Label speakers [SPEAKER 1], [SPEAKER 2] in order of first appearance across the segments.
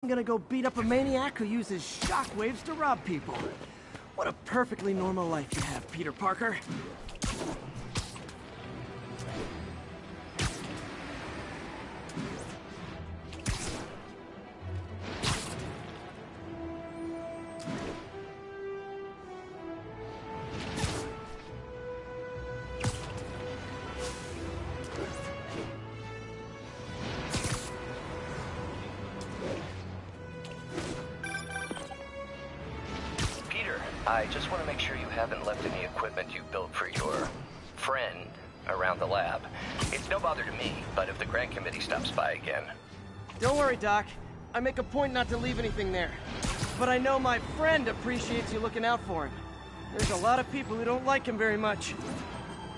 [SPEAKER 1] I'm gonna go beat up a maniac who uses shockwaves to rob people. What a perfectly normal life you have, Peter Parker.
[SPEAKER 2] I just want to make sure you haven't left any equipment you built for your friend around the lab. It's no bother to me, but if the grant committee stops by again...
[SPEAKER 1] Don't worry, Doc. I make a point not to leave anything there. But I know my friend appreciates you looking out for him. There's a lot of people who don't like him very much.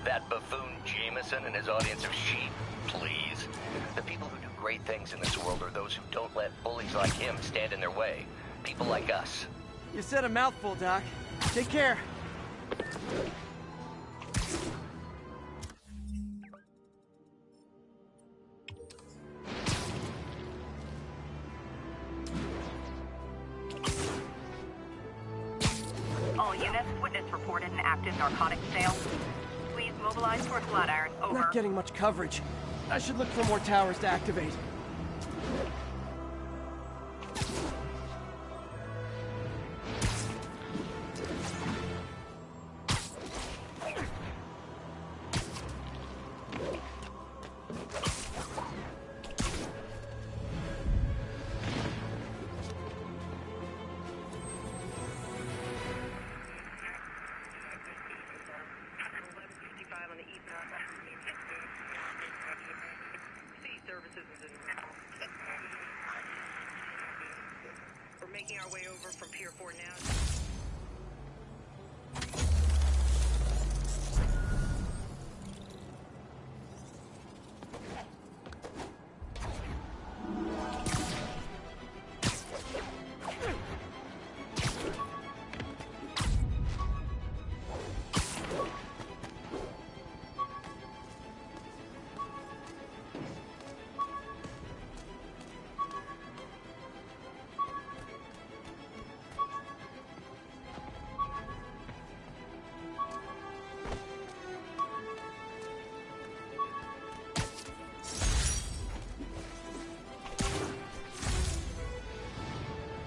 [SPEAKER 2] That buffoon Jameson and his audience of sheep, please. The people who do great things in this world are those who don't let bullies like him stand in their way. People like us.
[SPEAKER 1] You said a mouthful, Doc. Take care.
[SPEAKER 3] All units, witness reported an active narcotics sale. Please mobilize towards Flatiron. Over.
[SPEAKER 1] Not getting much coverage. I should look for more towers to activate.
[SPEAKER 3] We're making our way over from Pier 4 now.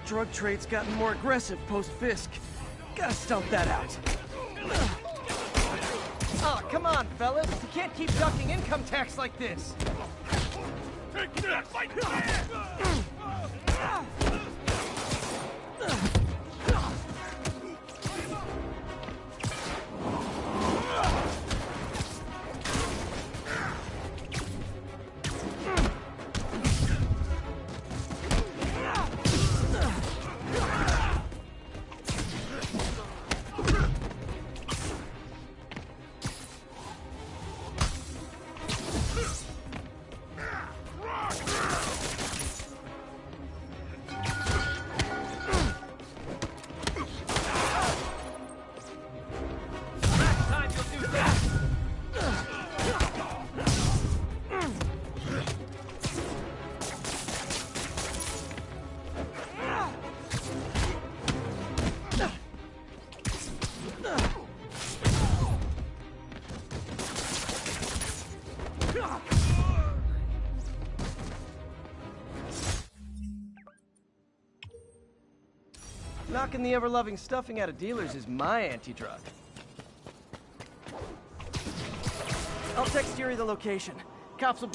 [SPEAKER 1] Drug trade's gotten more aggressive post-Fisk. Gotta stomp that out. Oh, come on, fellas. You can't keep ducking income tax like this.
[SPEAKER 4] Take that! Fight!
[SPEAKER 1] Knocking the ever-loving stuffing out of dealers is my anti-drug. I'll text Yuri the location. Cops will...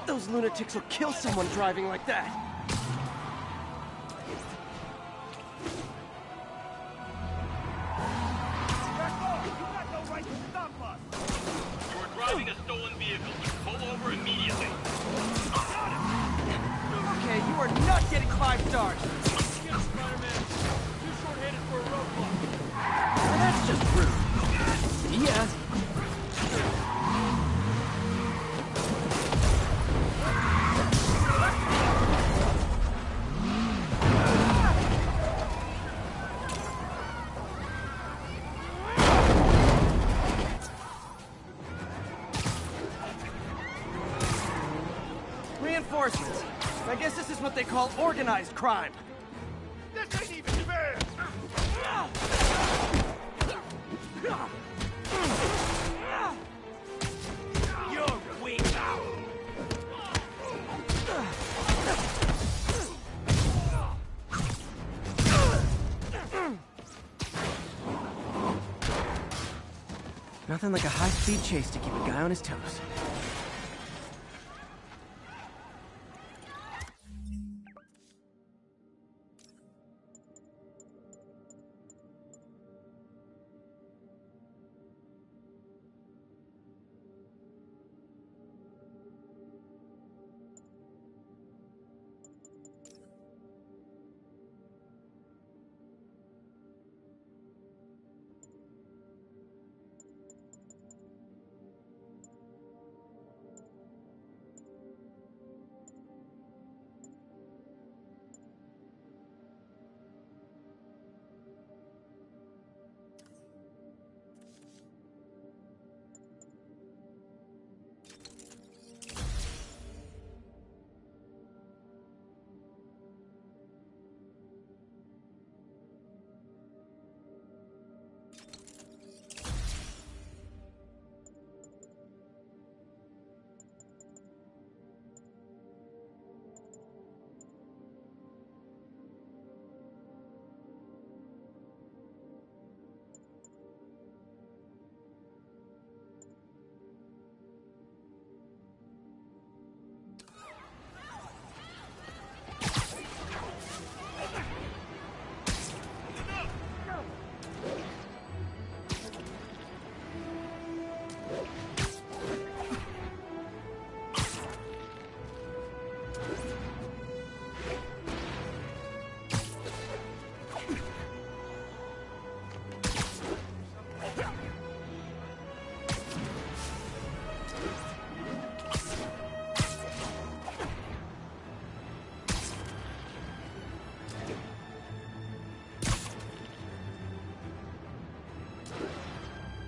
[SPEAKER 1] Those lunatics will kill someone driving like that. start.
[SPEAKER 4] Get Spider-Man. Too short-handed for a roadblock.
[SPEAKER 1] Well, that's just rude. See ya. Reinforcements. I guess this is what they call organized crime.
[SPEAKER 4] This ain't even fair! You're weak now!
[SPEAKER 1] Nothing like a high-speed chase to keep a guy on his toes.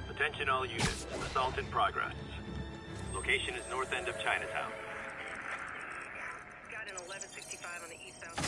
[SPEAKER 5] Attention all units. Assault in progress. Location is north end of Chinatown.
[SPEAKER 3] Got an 1165 on the eastbound.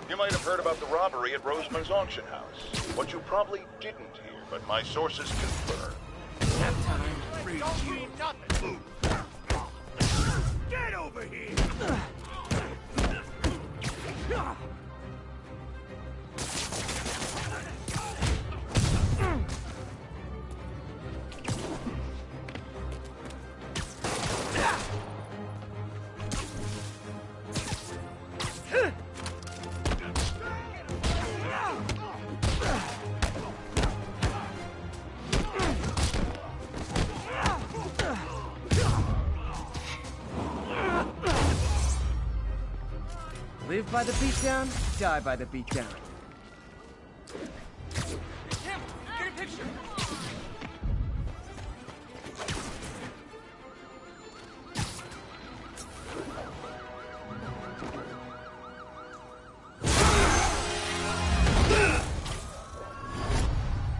[SPEAKER 6] You might have heard about the robbery at Roseman's auction house. What you probably didn't hear, but my sources confirm.
[SPEAKER 1] Nap time.
[SPEAKER 4] Don't mean nothing! Get over here!
[SPEAKER 1] Live by the beatdown, die by the beatdown.
[SPEAKER 4] Tim, get a picture!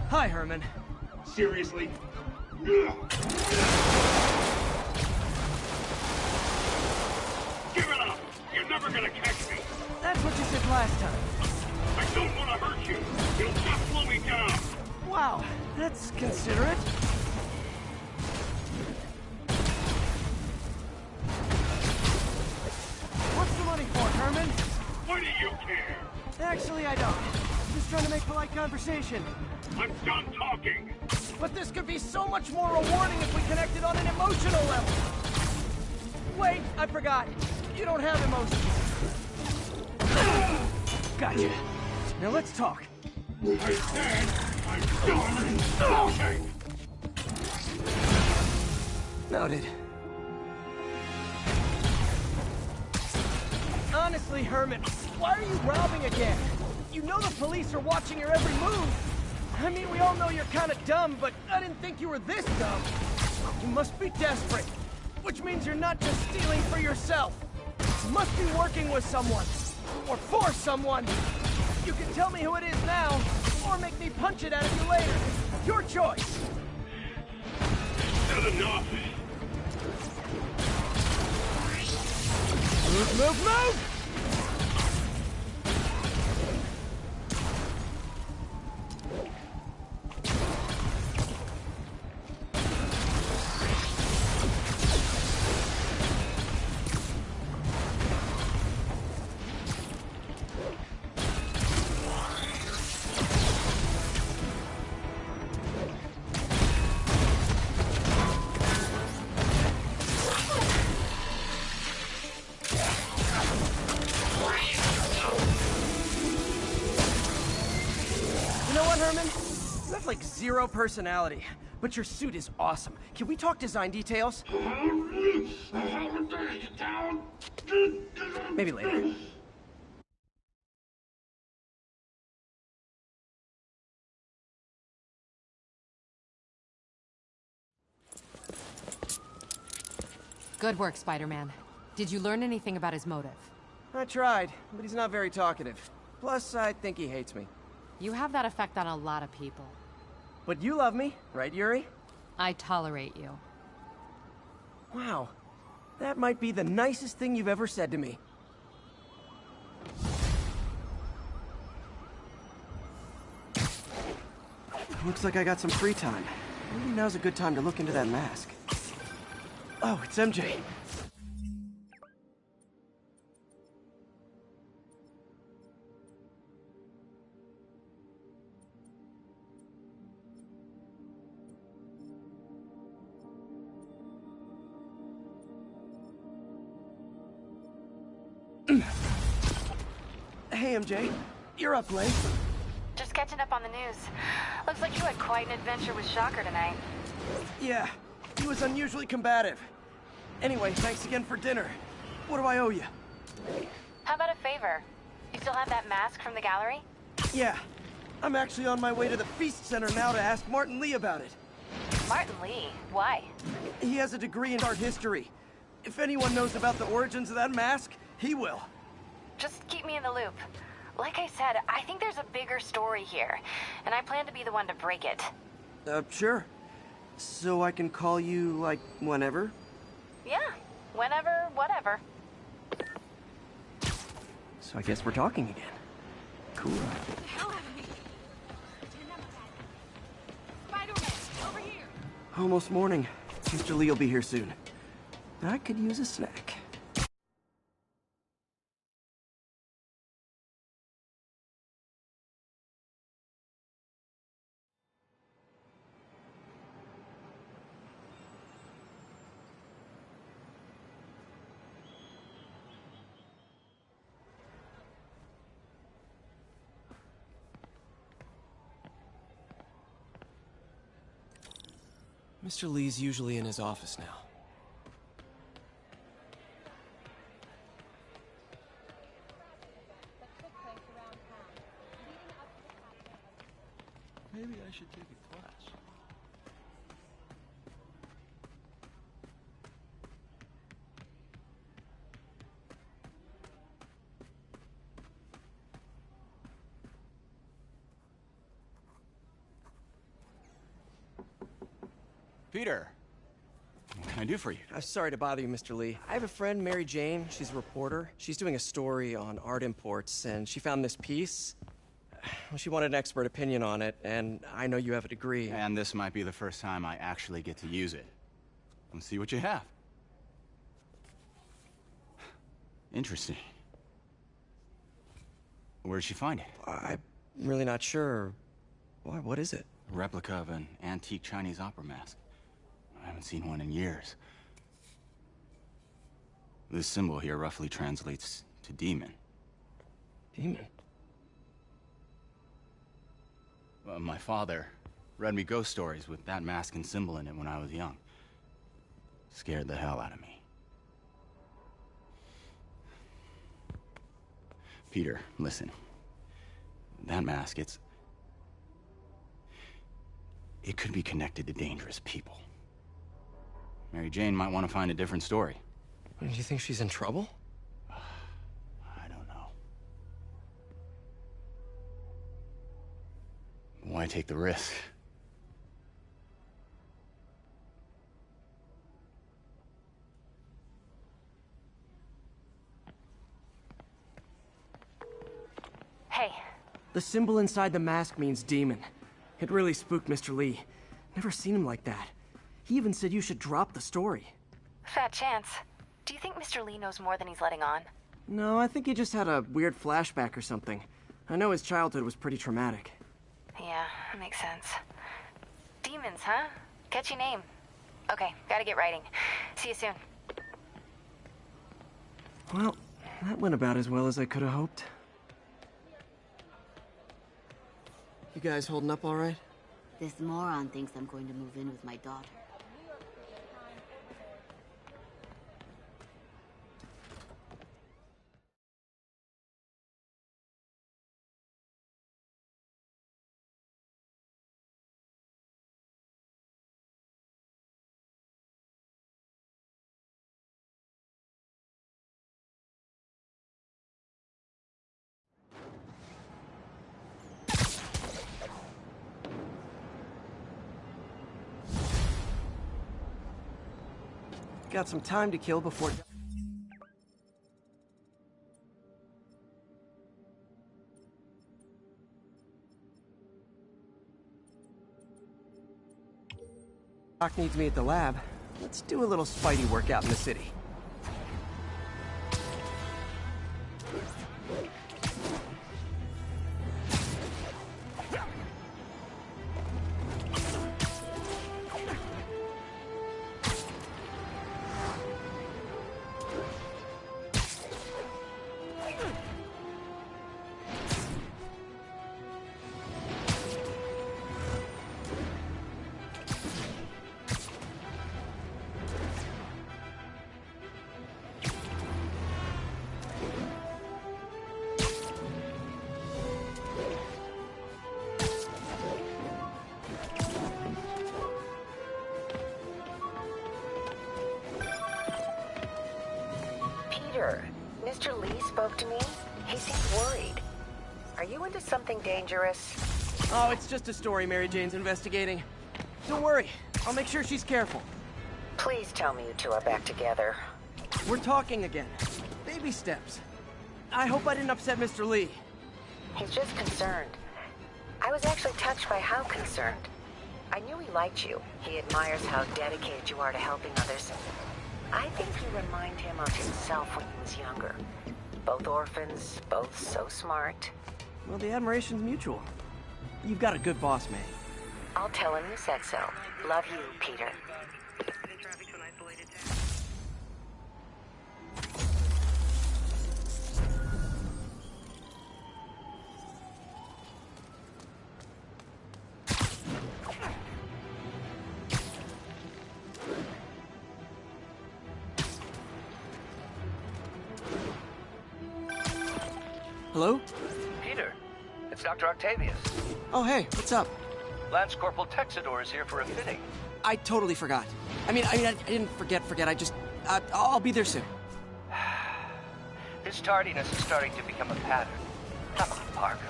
[SPEAKER 1] Hi, Herman.
[SPEAKER 4] Seriously? Give it up! You're never gonna catch me!
[SPEAKER 1] That's what you said last time.
[SPEAKER 4] I don't want to hurt you! You'll just slow me down!
[SPEAKER 1] Wow, that's considerate. Actually, I don't. I'm just trying to make polite conversation.
[SPEAKER 4] I'm done talking.
[SPEAKER 1] But this could be so much more rewarding if we connected on an emotional level. Wait, I forgot. You don't have emotions. Gotcha. Now let's talk.
[SPEAKER 4] I said I'm done talking.
[SPEAKER 1] Noted. Honestly, Herman, why are you robbing again? You know the police are watching your every move. I mean, we all know you're kind of dumb, but I didn't think you were this dumb. You must be desperate, which means you're not just stealing for yourself. You must be working with someone, or for someone. You can tell me who it is now, or make me punch it out of you later. Your choice.
[SPEAKER 4] Not enough.
[SPEAKER 1] Move, move, move! Herman? You have like zero personality, but your suit is awesome. Can we talk design details? Maybe later.
[SPEAKER 7] Good work, Spider-Man. Did you learn anything about his motive?
[SPEAKER 1] I tried, but he's not very talkative. Plus, I think he hates me.
[SPEAKER 7] You have that effect on a lot of people.
[SPEAKER 1] But you love me, right, Yuri?
[SPEAKER 7] I tolerate you.
[SPEAKER 1] Wow. That might be the nicest thing you've ever said to me. Looks like I got some free time. Maybe now's a good time to look into that mask. Oh, it's MJ. Hey, MJ. You're up late.
[SPEAKER 8] Just catching up on the news. Looks like you had quite an adventure with Shocker tonight.
[SPEAKER 1] Yeah, he was unusually combative. Anyway, thanks again for dinner. What do I owe you?
[SPEAKER 8] How about a favor? You still have that mask from the gallery?
[SPEAKER 1] Yeah. I'm actually on my way to the Feast Center now to ask Martin Lee about it.
[SPEAKER 8] Martin Lee? Why?
[SPEAKER 1] He has a degree in art history. If anyone knows about the origins of that mask, he will.
[SPEAKER 8] Just keep me in the loop. Like I said, I think there's a bigger story here, and I plan to be the one to break it.
[SPEAKER 1] Sure. So I can call you, like, whenever?
[SPEAKER 8] Yeah, whenever, whatever.
[SPEAKER 1] So I guess we're talking again. Cool.
[SPEAKER 7] Spider-Man, over here!
[SPEAKER 1] Almost morning. Mr. Lee will be here soon. I could use a snack. Mr. Lee's usually in his office now.
[SPEAKER 9] Maybe I should take a class.
[SPEAKER 10] Peter, what can I do for you?
[SPEAKER 1] Sorry to bother you, Mr. Lee. I have a friend, Mary Jane. She's a reporter. She's doing a story on art imports, and she found this piece. Well, she wanted an expert opinion on it, and I know you have a degree.
[SPEAKER 10] And this might be the first time I actually get to use it. Let's see what you have. Interesting. Where'd she find it?
[SPEAKER 1] I'm really not sure. Why, what is it?
[SPEAKER 10] A replica of an antique Chinese opera mask. I haven't seen one in years. This symbol here roughly translates to demon.
[SPEAKER 1] Demon?
[SPEAKER 10] My father read me ghost stories with that mask and symbol in it when I was young. Scared the hell out of me. Peter, listen. That mask, it could be connected to dangerous people. Mary Jane might want to find a different story.
[SPEAKER 1] Do you think she's in trouble?
[SPEAKER 10] I don't know. Why take the risk?
[SPEAKER 8] Hey.
[SPEAKER 1] The symbol inside the mask means demon. It really spooked Mr. Lee. Never seen him like that. He even said you should drop the story.
[SPEAKER 8] Fat chance. Do you think Mr. Lee knows more than he's letting on?
[SPEAKER 1] No, I think he just had a weird flashback or something. I know his childhood was pretty traumatic.
[SPEAKER 8] Yeah, that makes sense. Demons, huh? Catchy name. Okay, gotta get writing. See you soon.
[SPEAKER 1] Well, that went about as well as I could have hoped. You guys holding up all right?
[SPEAKER 11] This moron thinks I'm going to move in with my daughter.
[SPEAKER 1] Got some time to kill before... Doc needs me at the lab. Let's do a little Spidey workout in the city.
[SPEAKER 12] Mr. Lee spoke to me. He seemed worried. Are you into something dangerous?
[SPEAKER 1] Oh, it's just a story Mary Jane's investigating. Don't worry. I'll make sure she's careful.
[SPEAKER 12] Please tell me you two are back together.
[SPEAKER 1] We're talking again. Baby steps. I hope I didn't upset Mr. Lee.
[SPEAKER 12] He's just concerned. I was actually touched by how concerned. I knew he liked you. He admires how dedicated you are to helping others. I think you remind him of himself when he was younger. Both orphans, both so smart.
[SPEAKER 1] Well, the admiration's mutual. You've got a good boss, May.
[SPEAKER 12] I'll tell him you said so. Love you, Peter.
[SPEAKER 1] Hello?
[SPEAKER 13] Peter, it's Dr. Octavius.
[SPEAKER 1] Oh, hey, what's up?
[SPEAKER 13] Lance Corporal Texador is here for a fitting.
[SPEAKER 1] I totally forgot. I didn't forget. I'll be there soon.
[SPEAKER 13] This tardiness is starting to become a pattern. Come on, Parker.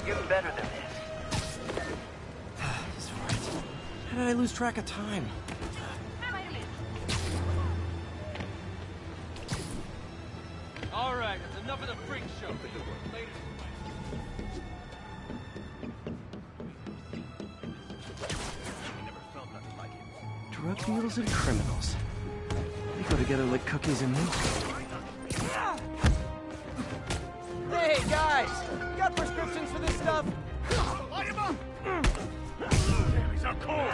[SPEAKER 13] You're better than this.
[SPEAKER 1] He's right. How did I lose track of time?
[SPEAKER 9] All right, that's enough of the freak show.
[SPEAKER 1] Drug dealers and criminals. They go together like cookies and milk. Hey, guys! Got stuff?
[SPEAKER 4] Light him up! Damn, he's out cold!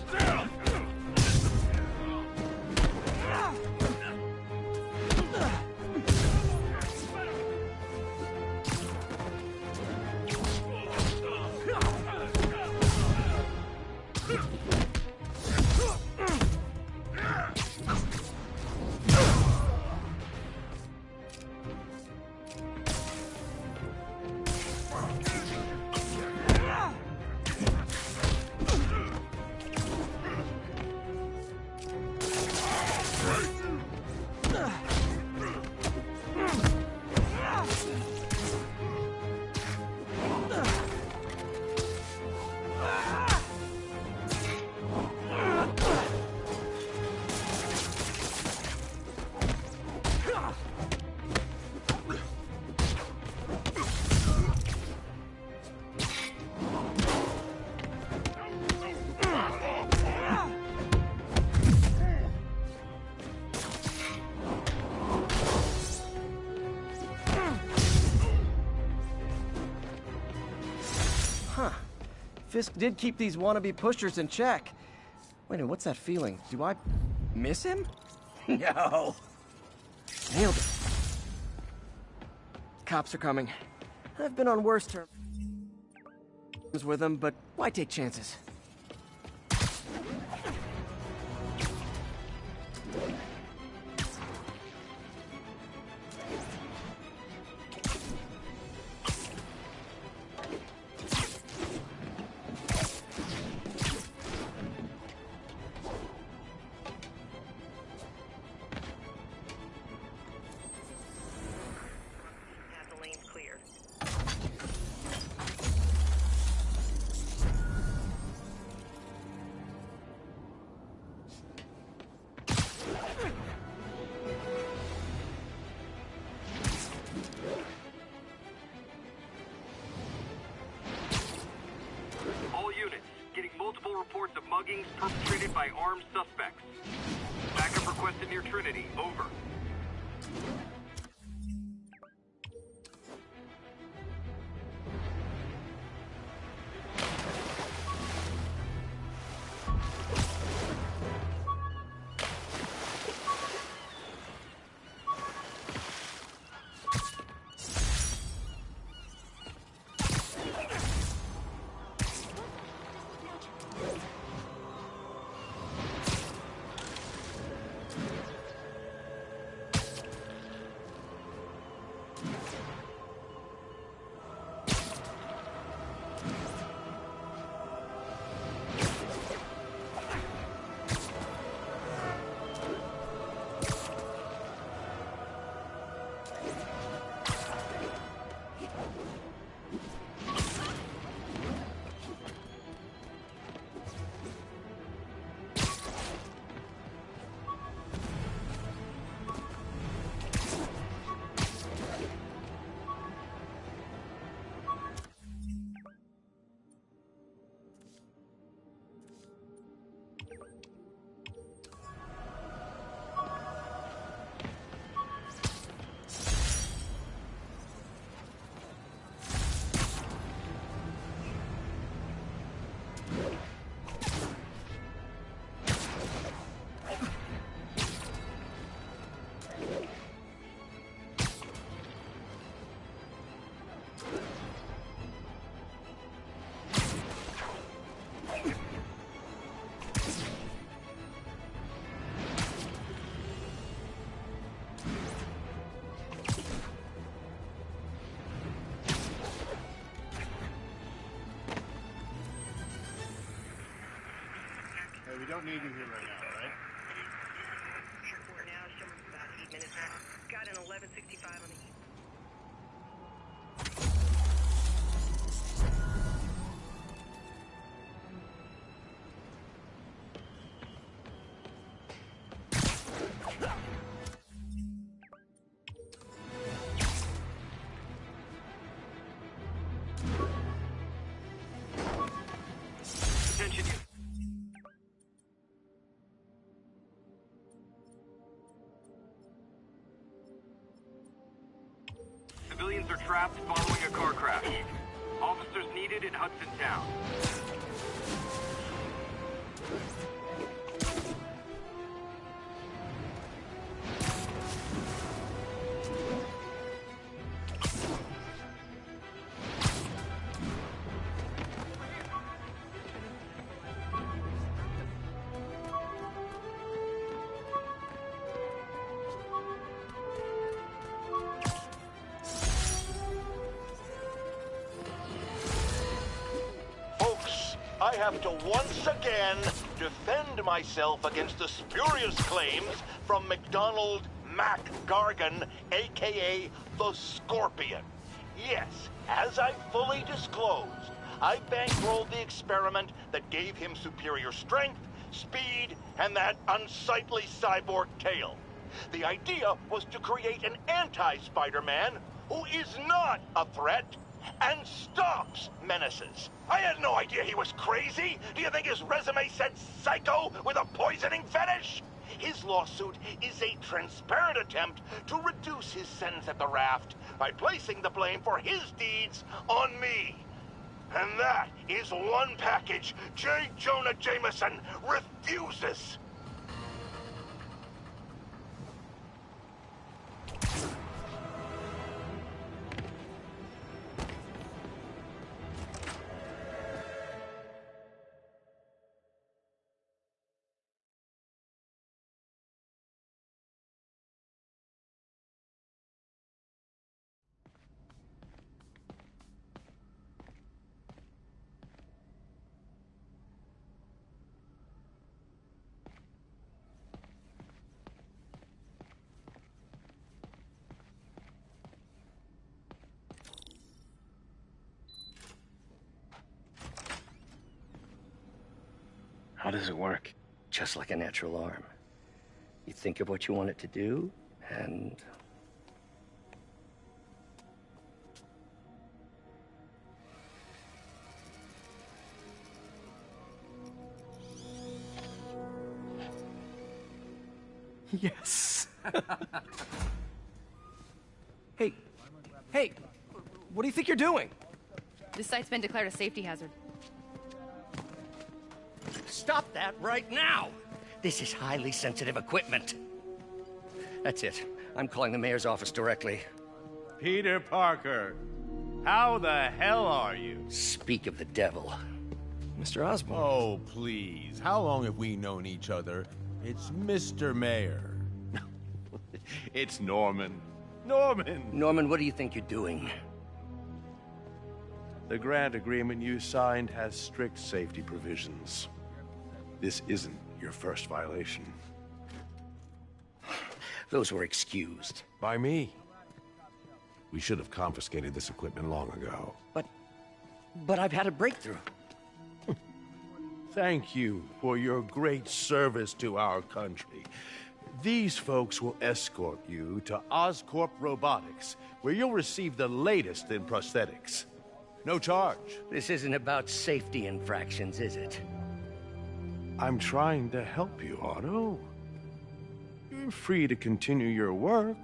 [SPEAKER 4] Still!
[SPEAKER 1] Huh. Fisk did keep these wannabe pushers in check. Wait a minute, what's that feeling? Do I miss him? No. Nailed it. Cops are coming. I've been on worse terms with them, but why take chances?
[SPEAKER 5] Reports of muggings perpetrated by armed suspects. Backup requested near Trinity. Over.
[SPEAKER 4] We don't need you here right now, right?
[SPEAKER 3] Report now, showing about 8 minutes out. Got an 1165 on the east.
[SPEAKER 5] Attention, you. are trapped following a car crash. Officers needed in Hudson Town.
[SPEAKER 6] I have to once again defend myself against the spurious claims from McDonald Mac Gargan, aka the Scorpion. Yes, as I fully disclosed, I bankrolled the experiment that gave him superior strength, speed, and that unsightly cyborg tail. The idea was to create an anti-Spider-Man who is not a threat and stops menaces. I had no idea he was crazy. Do you think his resume said psycho with a poisoning fetish? His lawsuit is a transparent attempt to reduce his sentence at the raft by placing the blame for his deeds on me. And that is one package J. Jonah Jameson refuses.
[SPEAKER 14] How does it work? Just like a natural arm. You think of what you want it to do, and...
[SPEAKER 1] Yes. Hey, what do you think you're doing?
[SPEAKER 7] This site's been declared a safety hazard.
[SPEAKER 14] Stop that right now! This is highly sensitive equipment. That's it. I'm calling the mayor's office directly.
[SPEAKER 15] Peter Parker, how the hell are you?
[SPEAKER 14] Speak of the devil.
[SPEAKER 1] Mr. Osborn.
[SPEAKER 15] Oh, please. How long have we known each other? It's Mr. Mayor. It's Norman.
[SPEAKER 14] Norman, what do you think you're doing?
[SPEAKER 15] The grant agreement you signed has strict safety provisions. This isn't your first violation.
[SPEAKER 14] Those were excused.
[SPEAKER 15] By me. We should have confiscated this equipment long ago.
[SPEAKER 14] But I've had a breakthrough.
[SPEAKER 15] Thank you for your great service to our country. These folks will escort you to Oscorp Robotics, where you'll receive the latest in prosthetics. No charge.
[SPEAKER 14] This isn't about safety infractions, is it?
[SPEAKER 15] I'm trying to help you, Otto. You're free to continue your work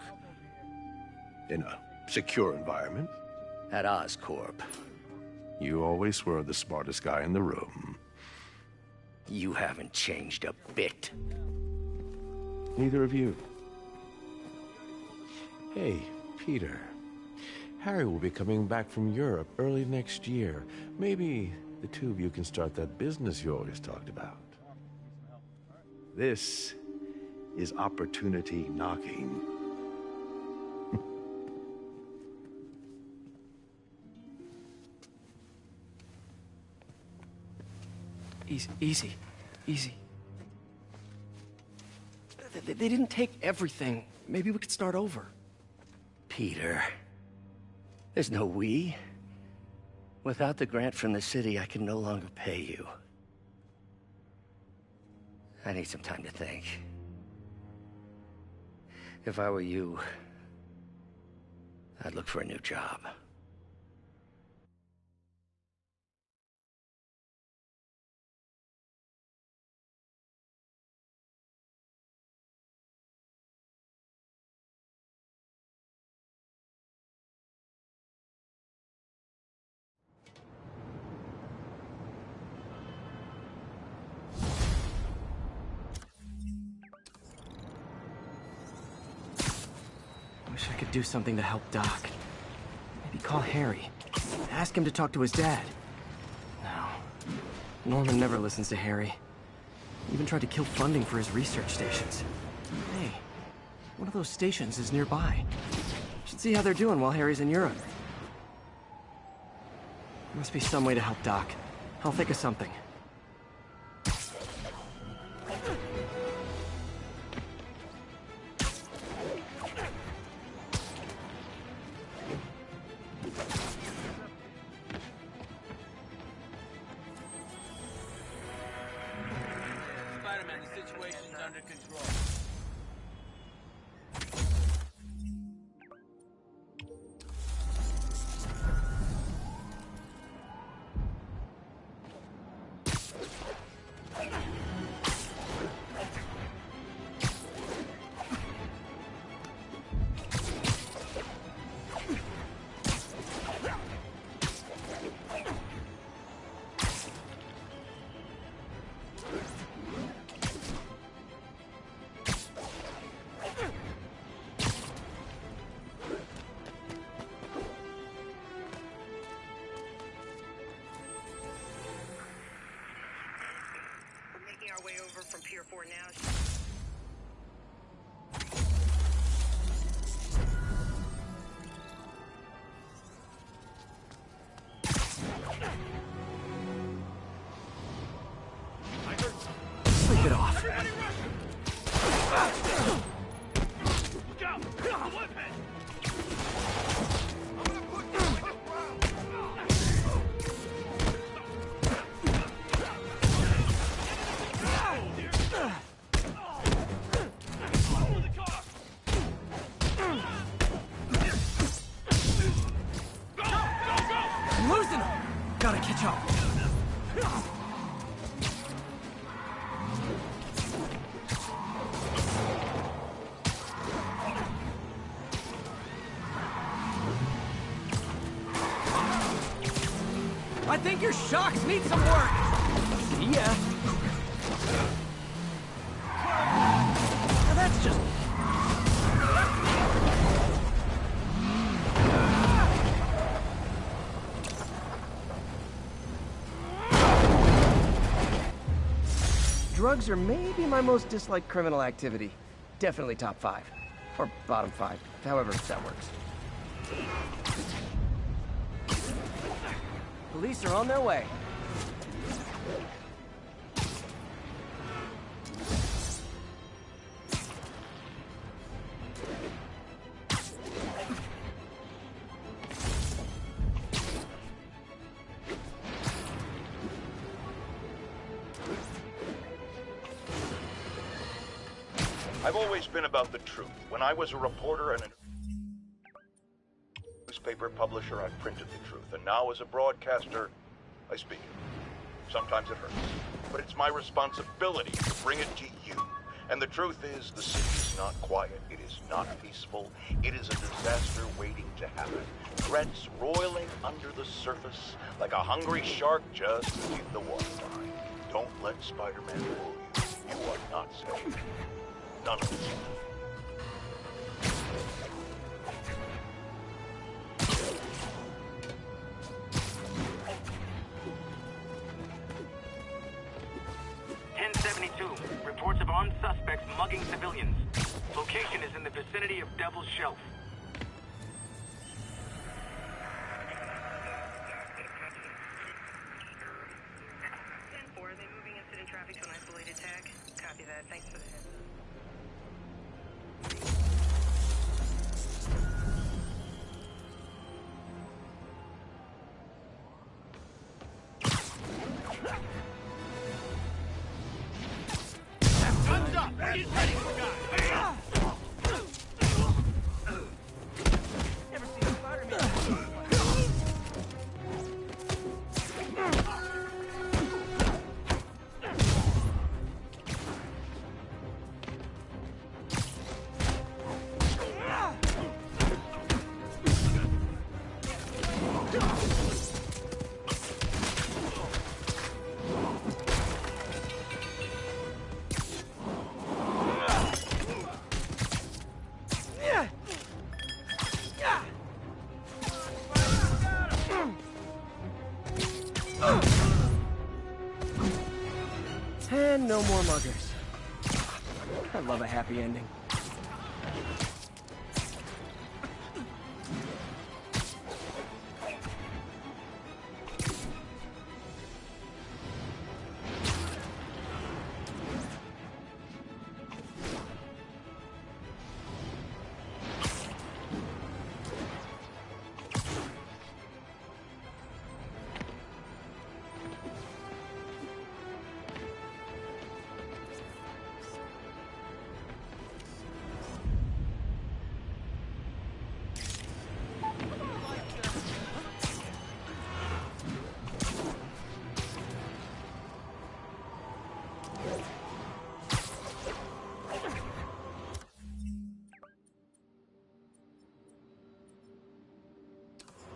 [SPEAKER 15] in a secure environment.
[SPEAKER 14] At Oscorp.
[SPEAKER 15] You always were the smartest guy in the room.
[SPEAKER 14] You haven't changed a bit.
[SPEAKER 15] Neither of you. Hey, Peter. Harry will be coming back from Europe early next year. Maybe the two of you can start that business you always talked about. This is opportunity knocking.
[SPEAKER 1] Easy. They didn't take everything. Maybe we could start over.
[SPEAKER 14] Peter, there's no we. Without the grant from the city, I can no longer pay you. I need some time to think. If I were you, I'd look for a new job.
[SPEAKER 1] Wish I could do something to help Doc. Maybe call Harry. Ask him to talk to his dad. No. Norman never listens to Harry. Even tried to kill funding for his research stations. Hey, one of those stations is nearby. Should see how they're doing while Harry's in Europe. Must be some way to help Doc. I'll think of something.
[SPEAKER 9] Spider-Man, the situation's under control.
[SPEAKER 12] Our way over from Pier 4 now.
[SPEAKER 1] Sleep it off.
[SPEAKER 4] Look out! The weapon!
[SPEAKER 1] I'm losing him! Gotta catch up. I think your shocks need some work. See ya. Now that's just... Drugs are maybe my most disliked criminal activity. Definitely top 5. Or bottom 5, however that works. Police are on their way.
[SPEAKER 6] I've always been about the truth. When I was a reporter and a newspaper publisher, I printed the truth. And now as a broadcaster, I speak it. Sometimes it hurts. But it's my responsibility to bring it to you. And the truth is, the city's not quiet. It is not peaceful. It is a disaster waiting to happen. Threats roiling under the surface like a hungry shark just beneath the waterline. Don't let Spider-Man fool you. You are not safe. None of us.
[SPEAKER 5] Reports of armed suspects mugging civilians. Location is in the vicinity of Devil's Shelf. Are they moving incident traffic to an isolated tag? Copy that. Thanks for the heads up.
[SPEAKER 4] Guns up! Where you heading, guy?
[SPEAKER 1] Never seen a Spider-Man. no more muggers. I love a happy ending.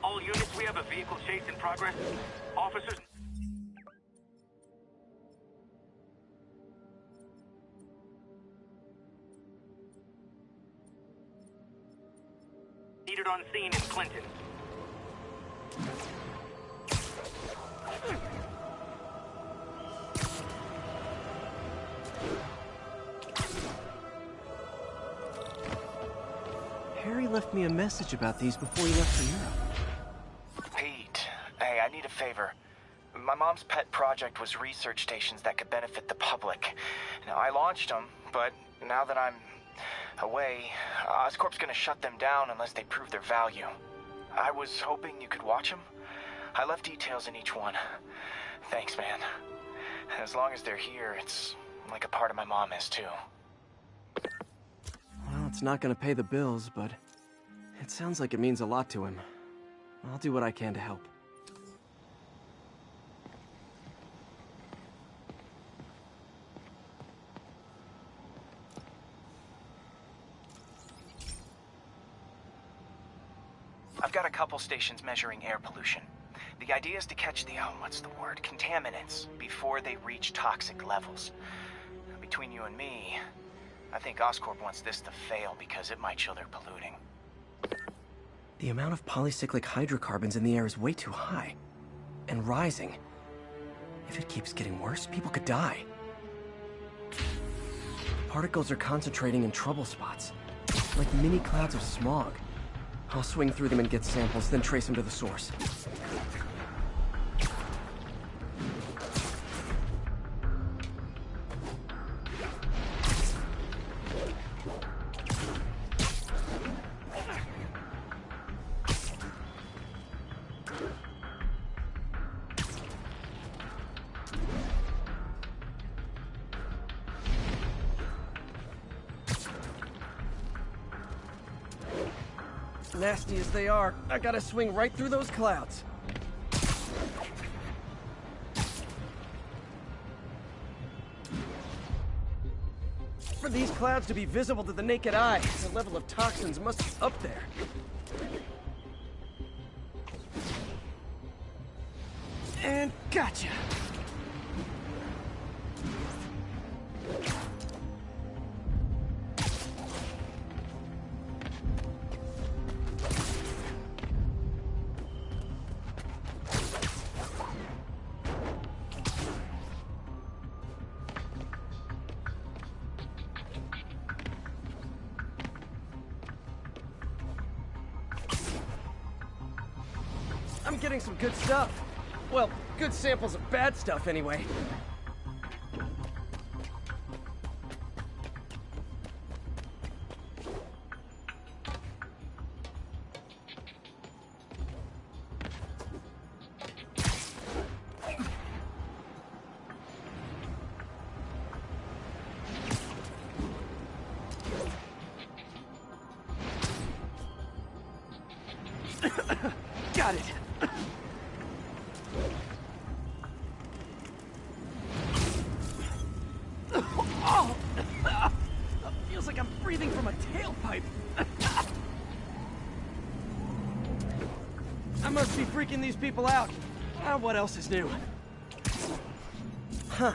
[SPEAKER 5] All units, we have a vehicle chase in progress. Officers... needed on scene in Clinton.
[SPEAKER 1] Harry left me a message about these before he left for Europe.
[SPEAKER 16] Pete, hey, I need a favor. My mom's pet project was research stations that could benefit the public. Now, I launched them, but now that I'm away, Oscorp's gonna shut them down unless they prove their value. I was hoping you could watch them. I left details in each one. Thanks, man. As long as they're here, it's like a part of my mom is, too.
[SPEAKER 1] Well, it's not gonna pay the bills, but it sounds like it means a lot to him. I'll do what I can to help.
[SPEAKER 16] I've got a couple stations measuring air pollution. The idea is to catch the, contaminants before they reach toxic levels. Between you and me, I think Oscorp wants this to fail because it might show they're polluting.
[SPEAKER 1] The amount of polycyclic hydrocarbons in the air is way too high. And rising. If it keeps getting worse, people could die. Particles are concentrating in trouble spots. Like mini clouds of smog. I'll swing through them and get samples, then trace them to the source. Nasty as they are, I gotta swing right through those clouds. For these clouds to be visible to the naked eye, the level of toxins must be up there. And gotcha! I'm getting some good stuff. Well, good samples of bad stuff, anyway. Got it. Oh! Feels like I'm breathing from a tailpipe. I must be freaking these people out. What else is new? Huh.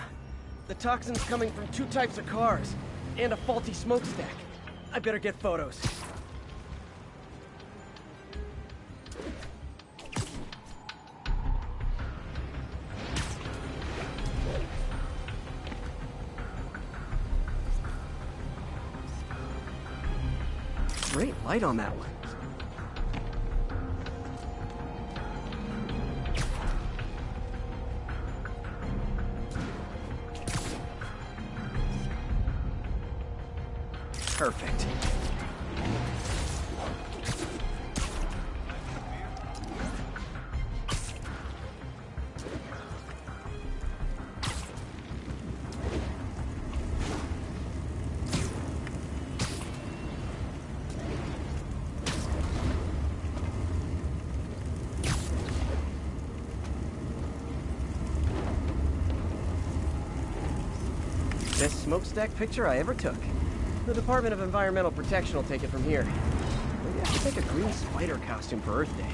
[SPEAKER 1] The toxin's coming from 2 types of cars, and a faulty smokestack. I better get photos. light on that one. Perfect. Best smokestack picture I ever took. The Department of Environmental Protection will take it from here. Maybe I should make a green spider costume for Earth Day.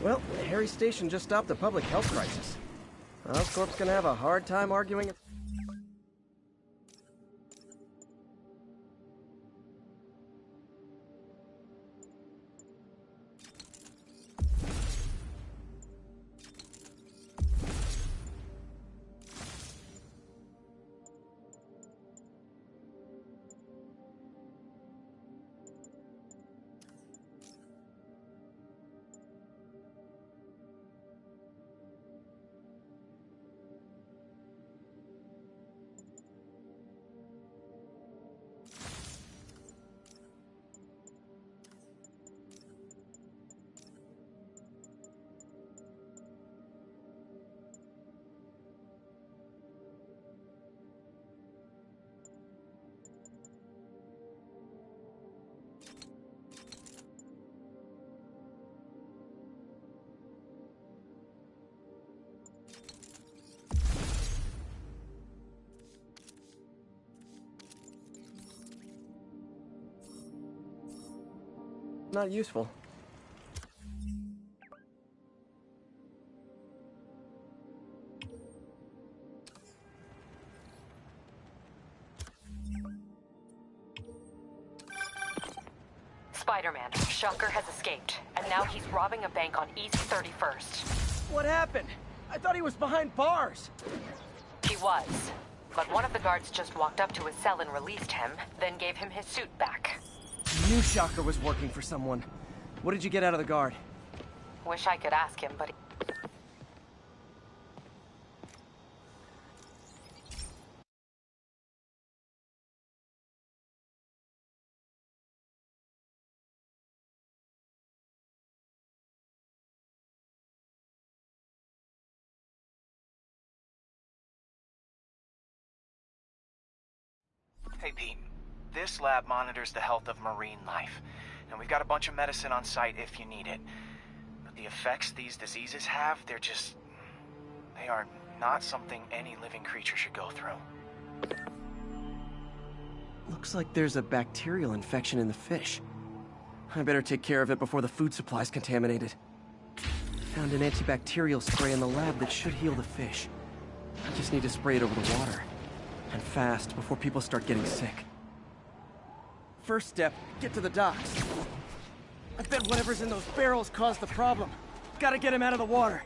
[SPEAKER 1] Well, Harry Station just stopped a public health crisis. Oscorp's gonna have a hard time arguing it. Not useful.
[SPEAKER 17] Spider-Man, Shocker has escaped, and now he's robbing a bank on East 31st.
[SPEAKER 1] What happened? I thought he was behind bars.
[SPEAKER 17] He was, but one of the guards just walked up to his cell and released him, then gave him his suit back.
[SPEAKER 1] Knew Shocker was working for someone. What did you get out of the guard?
[SPEAKER 17] Wish I could ask him, but he...
[SPEAKER 16] Hey, Pete. This lab monitors the health of marine life, and we've got a bunch of medicine on site if you need it. But the effects these diseases have, they are not something any living creature should go through.
[SPEAKER 1] Looks like there's a bacterial infection in the fish. I better take care of it before the food supply's contaminated. Found an antibacterial spray in the lab that should heal the fish. I just need to spray it over the water. And fast, before people start getting sick. First step, get to the docks. I bet whatever's in those barrels caused the problem. Gotta get him out of the water.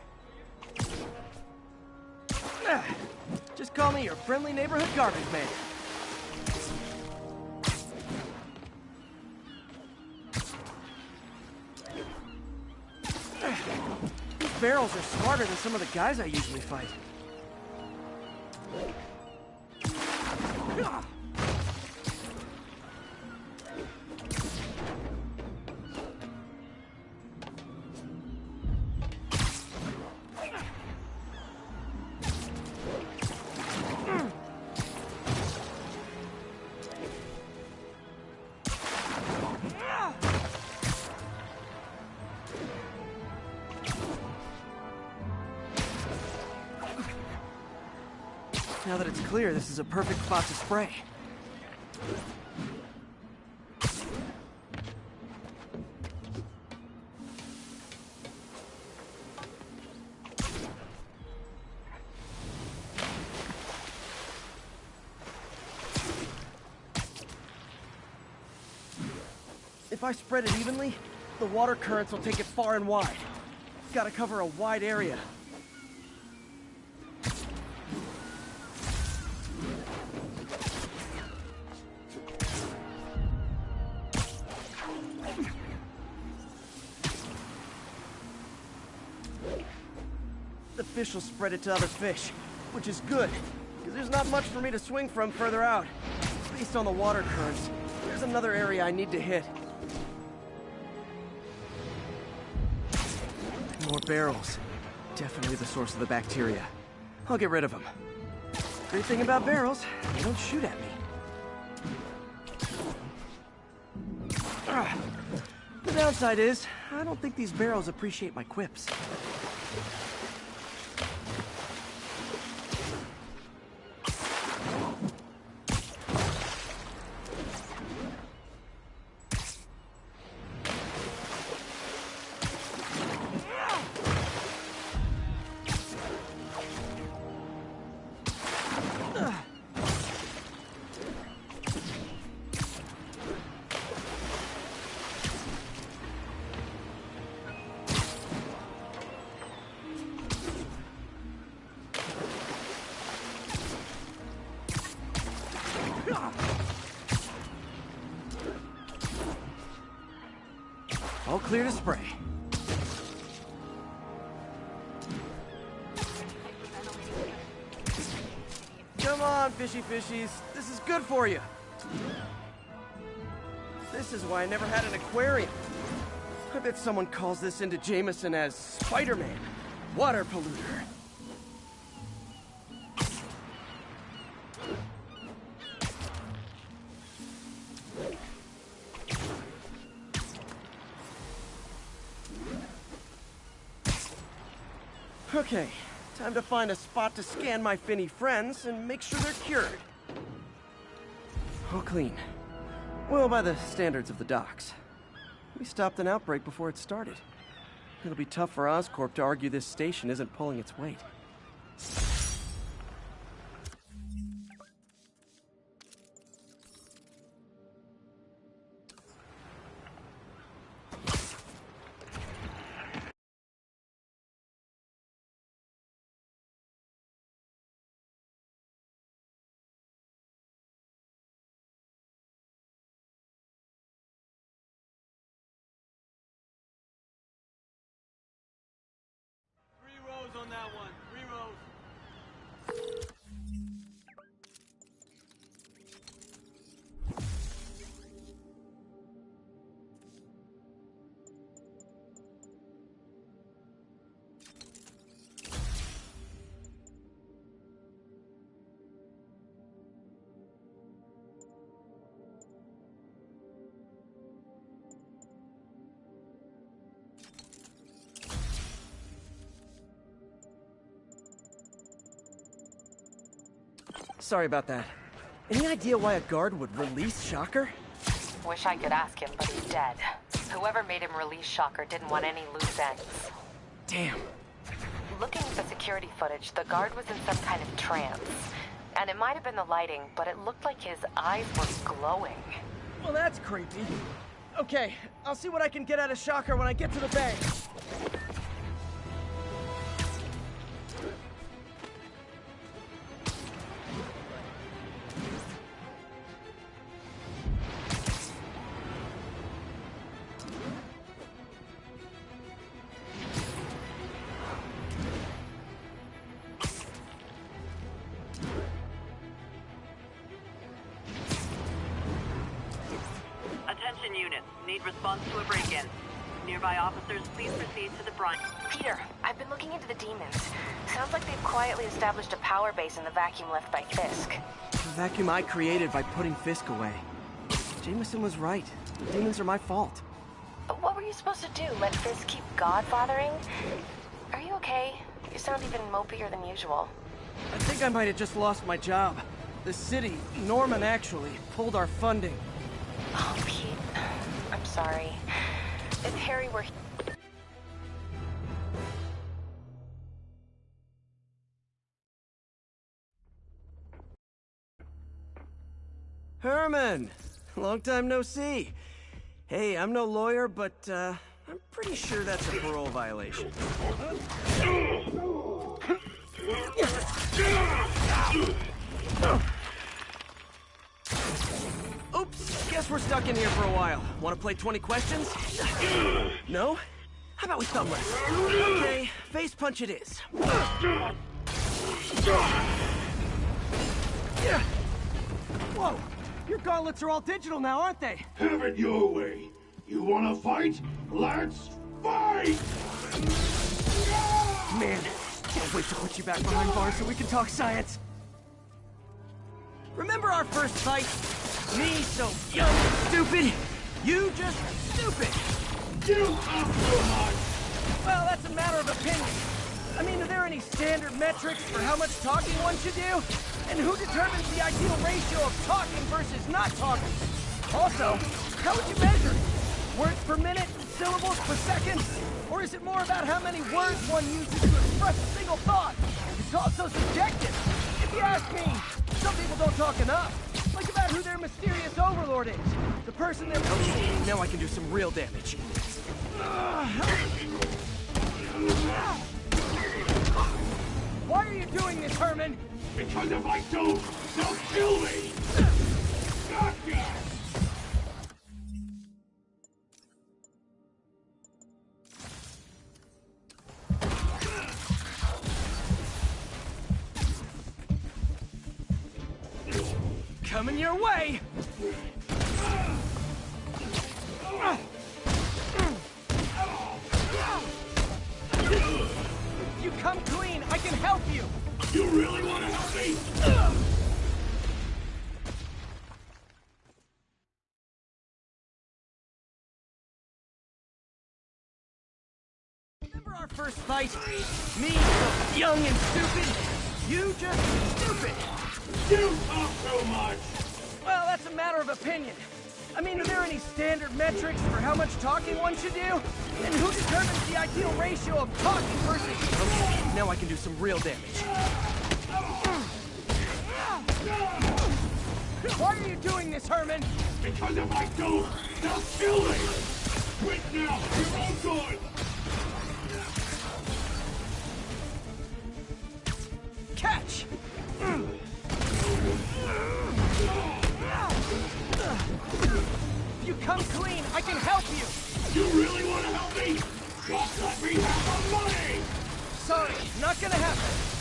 [SPEAKER 1] Just call me your friendly neighborhood garbage man. These barrels are smarter than some of the guys I usually fight. Now that it's clear, this is a perfect spot to spray. If I spread it evenly, the water currents will take it far and wide. Gotta cover a wide area. fish will spread it to other fish, which is good, because there's not much for me to swing from further out. Based on the water currents, there's another area I need to hit. More barrels. Definitely the source of the bacteria. I'll get rid of them. Great thing about barrels, they don't shoot at me. The downside is, I don't think these barrels appreciate my quips. All clear to spray. Come on, fishy fishies. This is good for you. This is why I never had an aquarium. I bet someone calls this into Jameson as Spider-Man, water polluter. Okay, time to find a spot to scan my finny friends and make sure they're cured. All clean. Well, by the standards of the docks. We stopped an outbreak before it started. It'll be tough for Oscorp to argue this station isn't pulling its weight.
[SPEAKER 9] On that one. 3 rows.
[SPEAKER 1] Sorry about that. Any idea why a guard would release Shocker?
[SPEAKER 17] Wish I could ask him, but he's dead. Whoever made him release Shocker didn't want any loose ends.
[SPEAKER 1] Damn.
[SPEAKER 17] Looking at the security footage, the guard was in some kind of trance. And it might have been the lighting, but it looked like his eyes were glowing.
[SPEAKER 1] Well, that's creepy. Okay, I'll see what I can get out of Shocker when I get to the bay.
[SPEAKER 3] Units, need response to a break-in. Nearby officers, please proceed to the front.
[SPEAKER 8] Peter, I've been looking into the demons. Sounds like they've quietly established a power base in the vacuum left by Fisk.
[SPEAKER 1] The vacuum I created by putting Fisk away. Jameson was right. The demons are my fault.
[SPEAKER 8] But what were you supposed to do? Let Fisk keep godfathering? Are you okay? You sound even mopier than usual.
[SPEAKER 1] I think I might have just lost my job. The city, Norman actually, pulled our funding.
[SPEAKER 8] Oh, Pete. I'm sorry. If Harry were...
[SPEAKER 1] Herman! Long time no see. Hey, I'm no lawyer, but, I'm pretty sure that's a parole violation. Oops, guess we're stuck in here for a while. Want to play 20 questions? No? How about we thumb wrestle? Okay, face punch it is. Whoa! Your gauntlets are all digital now, aren't they?
[SPEAKER 4] Have it your way. You wanna fight? Let's fight!
[SPEAKER 1] Man, can't wait to put you back behind bars so we can talk science. Remember our first fight? Me so young and stupid, you just stupid.
[SPEAKER 4] You talk so much.
[SPEAKER 1] Well, that's a matter of opinion. I mean, are there any standard metrics for how much talking one should do? And who determines the ideal ratio of talking versus not talking? Also, how would you measure it? Words per minute? Syllables per second? Or is it more about how many words one uses to express a single thought? It's also subjective. If you ask me, some people don't talk enough. Like about who their mysterious overlord is. The person they're... Okay, now I can do some real damage. Why are you doing this, Herman?
[SPEAKER 4] Because if I don't, they'll kill me! Gotcha!
[SPEAKER 1] Coming your way! You come clean, I can help you!
[SPEAKER 4] You really want to help me?
[SPEAKER 1] Remember our first fight? Me, so young and stupid. You just stupid.
[SPEAKER 4] You talk so much.
[SPEAKER 1] Well, that's a matter of opinion. I mean, are there any standard metrics for how much talking one should do? And who determines the ideal ratio of talking versus... Okay, now I can do some real damage. Why are you doing this, Herman?
[SPEAKER 4] Because if I don't, they'll kill me! Quit now, you're all good!
[SPEAKER 1] Catch! If you come clean, I can help you!
[SPEAKER 4] You really want to help me? Just let me have the money!
[SPEAKER 1] Sorry, not gonna happen.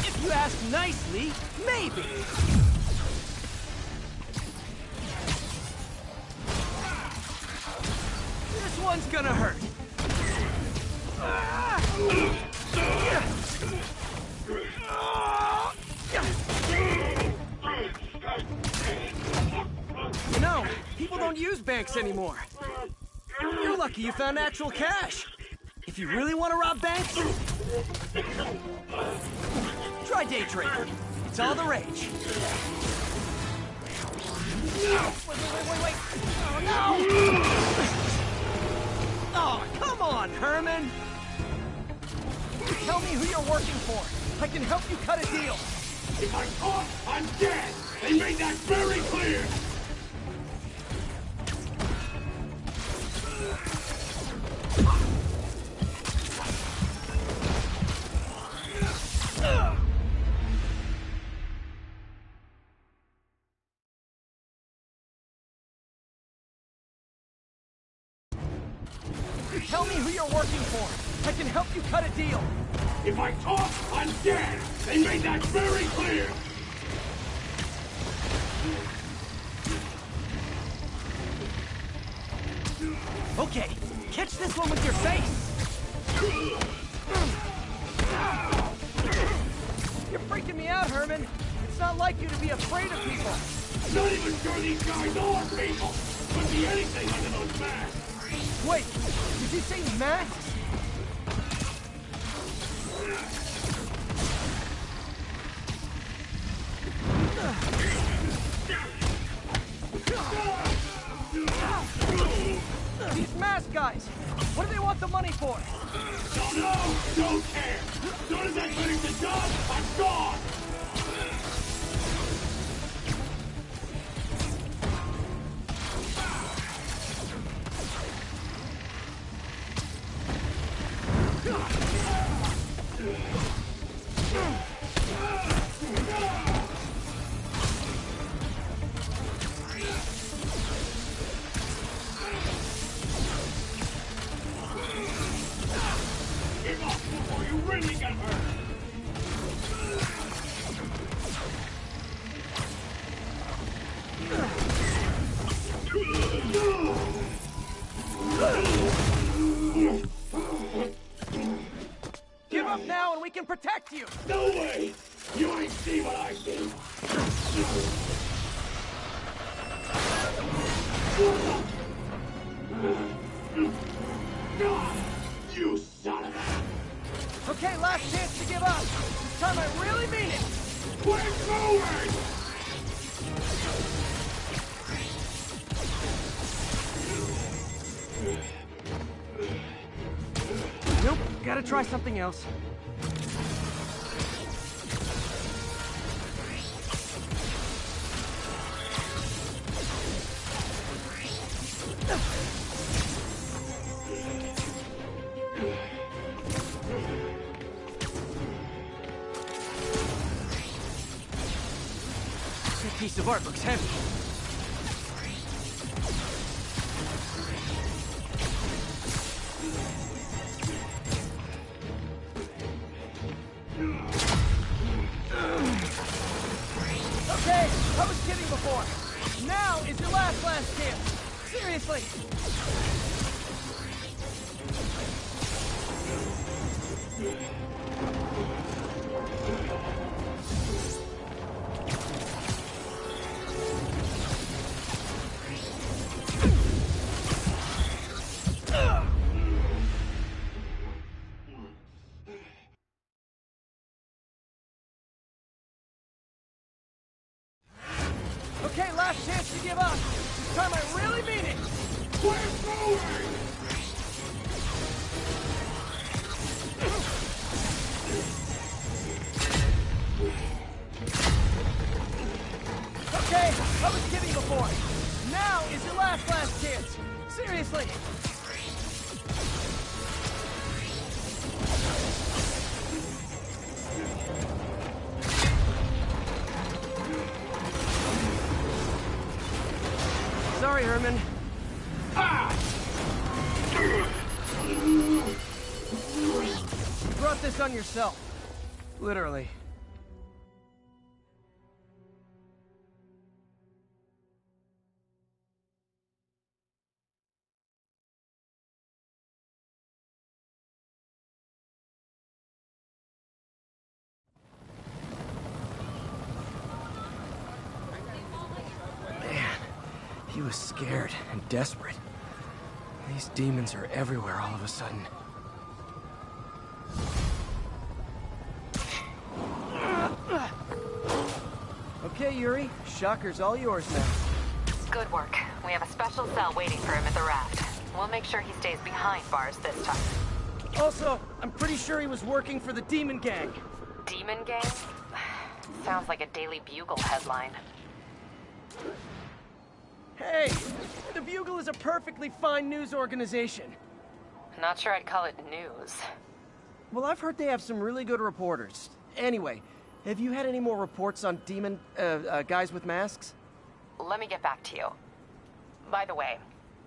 [SPEAKER 1] If you ask nicely, maybe. This one's gonna hurt. You know, people don't use banks anymore. You're lucky you found actual cash. If you really want to rob banks, try day trading. It's all the rage. Wait. Oh, no! Oh, come on, Herman! Tell me who you're working for. I can help you cut a deal.
[SPEAKER 4] If I'm caught, I'm dead! They made that very clear!
[SPEAKER 1] Tell me who you're working for. I can help you cut a deal.
[SPEAKER 4] If I talk, I'm dead! They made that very clear!
[SPEAKER 1] Okay, catch this one with your face! You're freaking me out, Herman. It's not like you to be afraid of people.
[SPEAKER 4] Not even sure these guys are people! Could be anything under those masks!
[SPEAKER 1] Wait, did you say masks? These mask guys, what do they want the money for?
[SPEAKER 4] Don't know, don't care! As soon as I finish the job, I'm gone! Give up before you really get hurt!
[SPEAKER 1] Give up now and we can protect you!
[SPEAKER 4] No way! You ain't see what I see! You son of a...
[SPEAKER 1] Okay, last chance to give up. This time I really mean it.
[SPEAKER 4] We're going!
[SPEAKER 1] Nope, gotta try something else. This piece of art looks heavy. Okay, I was kidding before. Now is your last chance. Seriously. Okay, last chance to give up. This time I really mean it.
[SPEAKER 4] We're going!
[SPEAKER 1] Okay, I was kidding before. Now is your last chance. Seriously. Sorry, Herman. You brought this on yourself. Literally. He was scared and desperate. These demons are everywhere all of a sudden. Okay, Yuri. Shocker's all yours now.
[SPEAKER 17] Good work. We have a special cell waiting for him at the raft. We'll make sure he stays behind bars this time.
[SPEAKER 1] Also, I'm pretty sure he was working for the Demon Gang.
[SPEAKER 17] Demon Gang? Sounds like a Daily Bugle headline.
[SPEAKER 1] Hey, the Bugle is a perfectly fine news organization.
[SPEAKER 17] Not sure I'd call it news.
[SPEAKER 1] Well, I've heard they have some really good reporters. Anyway, have you had any more reports on demon, guys with masks?
[SPEAKER 17] Let me get back to you. By the way,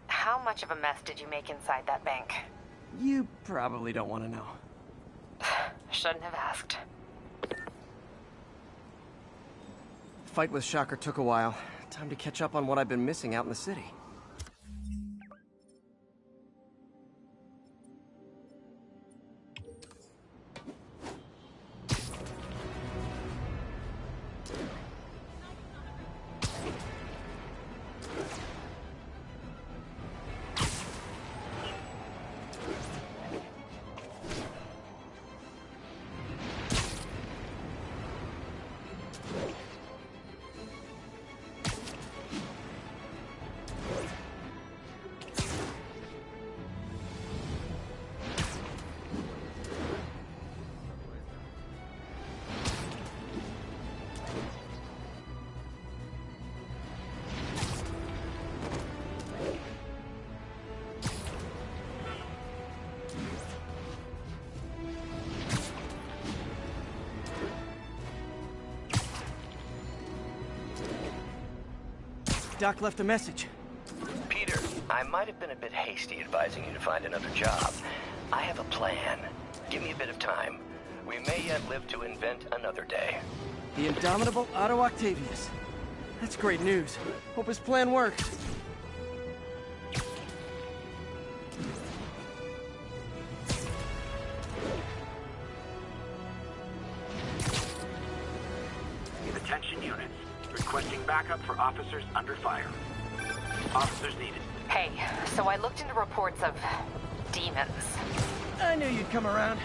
[SPEAKER 17] how much of a mess did you make inside that bank?
[SPEAKER 1] You probably don't want to know.
[SPEAKER 17] Shouldn't have asked.
[SPEAKER 1] Fight with Shocker took a while. Time to catch up on what I've been missing out in the city. Doc left a message.
[SPEAKER 2] Peter, I might have been a bit hasty advising you to find another job. I have a plan. Give me a bit of time. We may yet live to invent another day.
[SPEAKER 1] The indomitable Otto Octavius. That's great news. Hope his plan works.
[SPEAKER 5] Attention units. Requesting backup for officers under fire. Officers needed.
[SPEAKER 17] Hey, so I looked into reports of demons.
[SPEAKER 1] I knew you'd come around.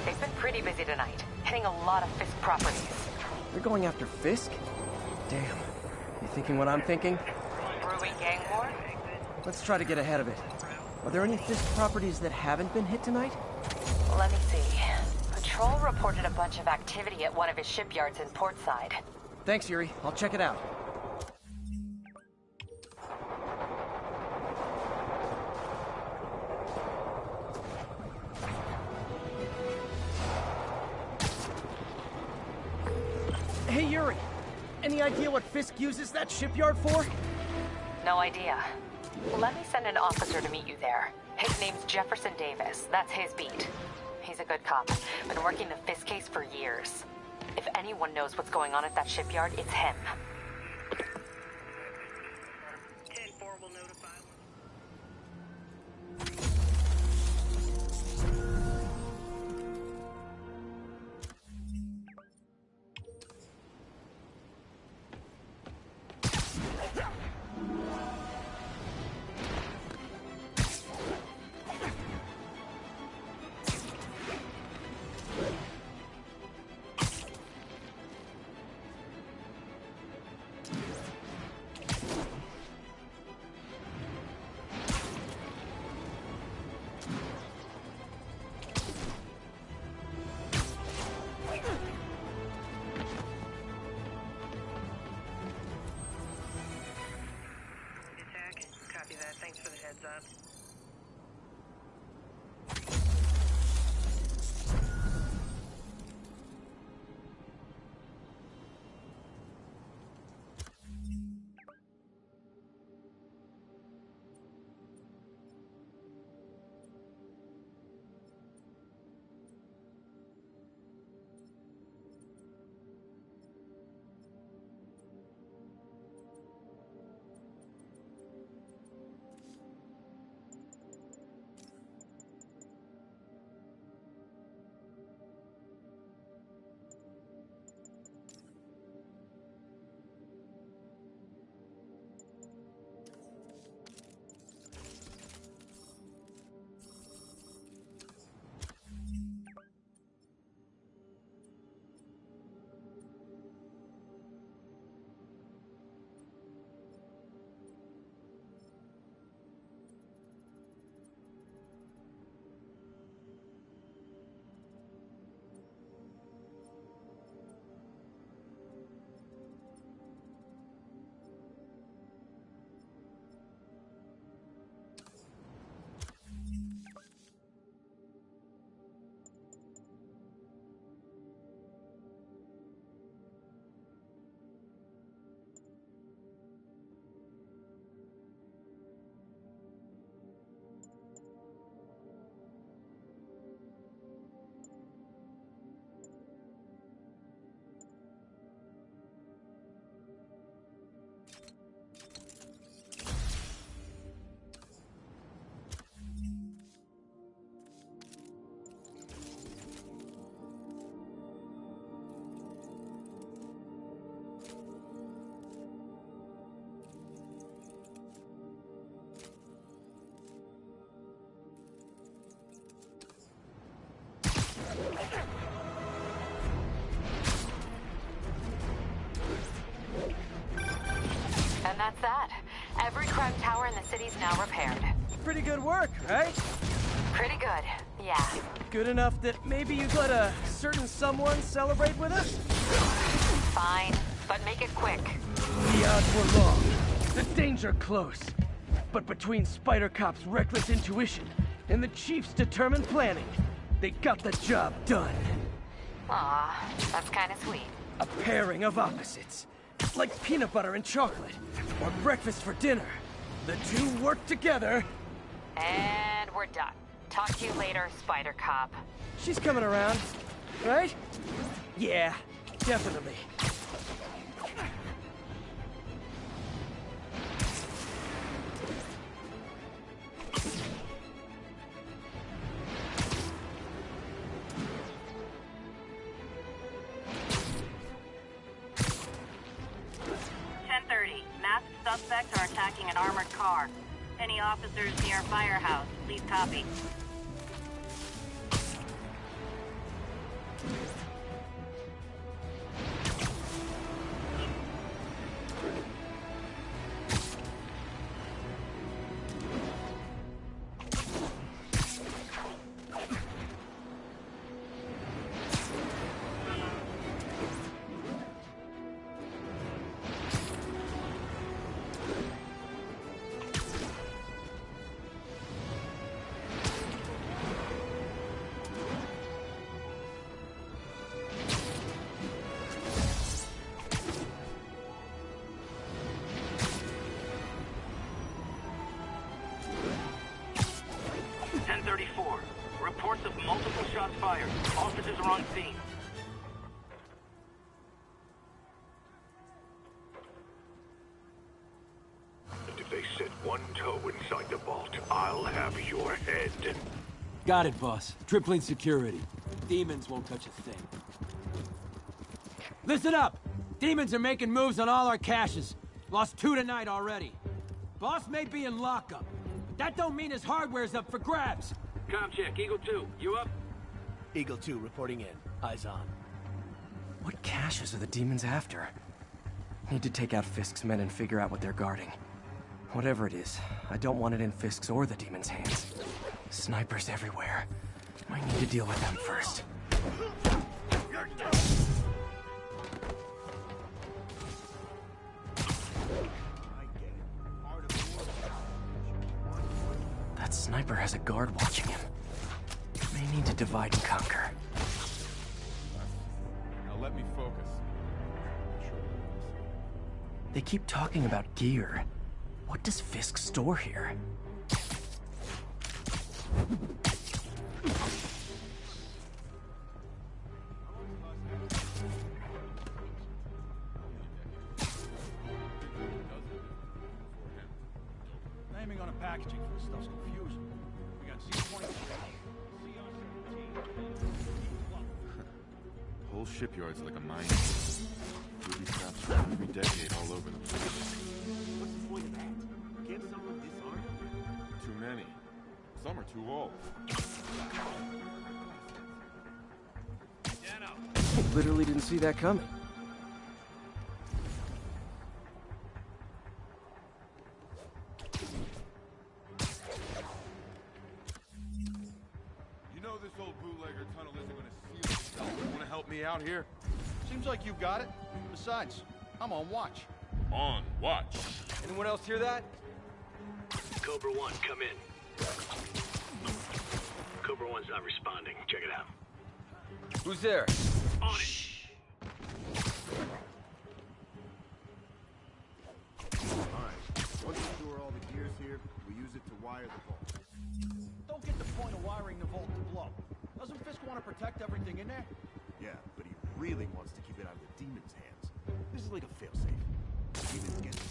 [SPEAKER 17] They've been pretty busy tonight, hitting a lot of Fisk properties.
[SPEAKER 1] They're going after Fisk? Damn. You thinking what I'm thinking?
[SPEAKER 17] Brewing gang war?
[SPEAKER 1] Let's try to get ahead of it. Are there any Fisk properties that haven't been hit tonight?
[SPEAKER 17] Let me see. Patrol reported a bunch of activity at one of his shipyards in Portside.
[SPEAKER 1] Thanks, Yuri. I'll check it out. Hey, Yuri. Any idea what Fisk uses that shipyard for?
[SPEAKER 17] No idea. Let me send an officer to meet you there. His name's Jefferson Davis. That's his beat. He's a good cop. Been working the Fisk case for years. If anyone knows what's going on at that shipyard, it's him.
[SPEAKER 3] 10-4 will notify. Thanks for the heads up.
[SPEAKER 17] And that's that. Every crime tower in the city's now repaired.
[SPEAKER 1] Pretty good work, right?
[SPEAKER 17] Pretty good, yeah.
[SPEAKER 1] Good enough that maybe you'd let a certain someone celebrate with us?
[SPEAKER 17] Fine, but make it quick.
[SPEAKER 1] The odds were long, the danger close. But between Spider Cop's reckless intuition and the Chief's determined planning, they got the job done.
[SPEAKER 17] Aw, that's kinda sweet.
[SPEAKER 1] A pairing of opposites. Like peanut butter and chocolate, or breakfast for dinner. The two work together.
[SPEAKER 17] And we're done. Talk to you later, Spider Cop.
[SPEAKER 1] She's coming around, right? Yeah, definitely.
[SPEAKER 3] Suspects are attacking an armored car. Any officers near Firehouse, please copy.
[SPEAKER 5] Reports of multiple shots fired. Officers are on scene.
[SPEAKER 4] And if they set one toe inside the vault, I'll have your head.
[SPEAKER 9] Got it, boss. Tripling security. Demons won't touch a thing. Listen up! Demons are making moves on all our caches. Lost 2 tonight already. Boss may be in lockup, but that don't mean his hardware's up for grabs.
[SPEAKER 5] Com check, Eagle 2, you up?
[SPEAKER 1] Eagle 2 reporting in. Eyes on. What caches are the demons after? Need to take out Fisk's men and figure out what they're guarding. Whatever it is, I don't want it in Fisk's or the demons' hands. Snipers everywhere. Might need to deal with them first. That sniper has a guard watching him. May need to divide and conquer.
[SPEAKER 18] Now let me focus.
[SPEAKER 1] They keep talking about gear. What does Fisk store here?
[SPEAKER 18] Naming on a packaging for the stuff's confusing. We got C-20. Whole shipyard's like a mine. Booby traps from every decade all over the place.
[SPEAKER 6] What's the point of that? Can't someone disarm?
[SPEAKER 18] Too many. Some are too old.
[SPEAKER 1] Literally didn't see that coming.
[SPEAKER 18] You know this old bootlegger tunnel isn't going to seal itself. You want to help me out here?
[SPEAKER 19] Seems like you got it. Besides, I'm on watch.
[SPEAKER 18] On watch.
[SPEAKER 9] Anyone else hear that?
[SPEAKER 20] Cobra 1, come in. Cobra 1's not responding. Check it out.
[SPEAKER 9] Who's there?
[SPEAKER 20] On it.
[SPEAKER 19] Alright, once we store all the gears here, we use it to wire the vault. Don't get the point of wiring the vault to blow. Doesn't Fisk want to protect everything in there? Yeah, but he really wants to keep it out of the demons' hands. This is like a failsafe. Demons get it.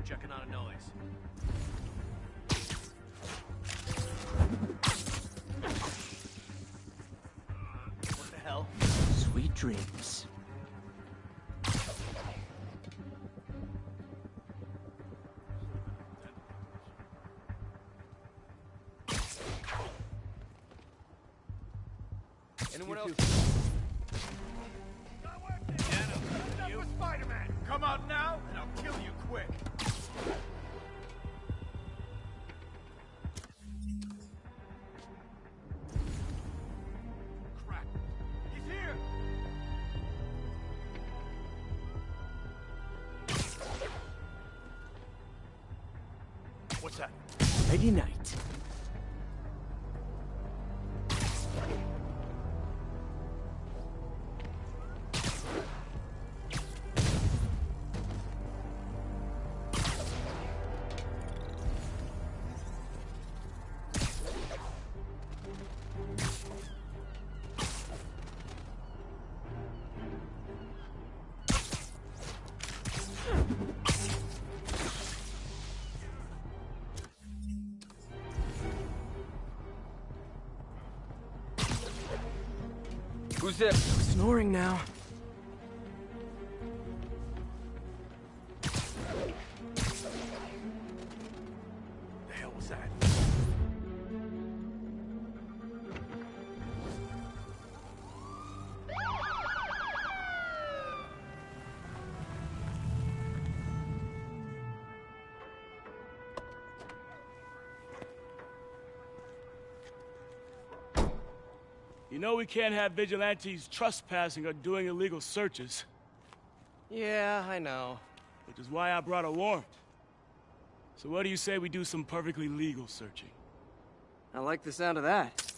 [SPEAKER 20] Checking on a noise.
[SPEAKER 1] What the hell? Sweet dreams.
[SPEAKER 9] Anyone else?
[SPEAKER 19] You Spider-Man! Come out now, and I'll kill you quick. Crap! He's here!
[SPEAKER 1] What's that? Ready night. Who's it? Snoring now.
[SPEAKER 15] The hell was that?
[SPEAKER 21] You know we can't have vigilantes trespassing or doing illegal searches.
[SPEAKER 1] Yeah, I know.
[SPEAKER 21] Which is why I brought a warrant. So what do you say we do some perfectly legal searching?
[SPEAKER 1] I like the sound of that.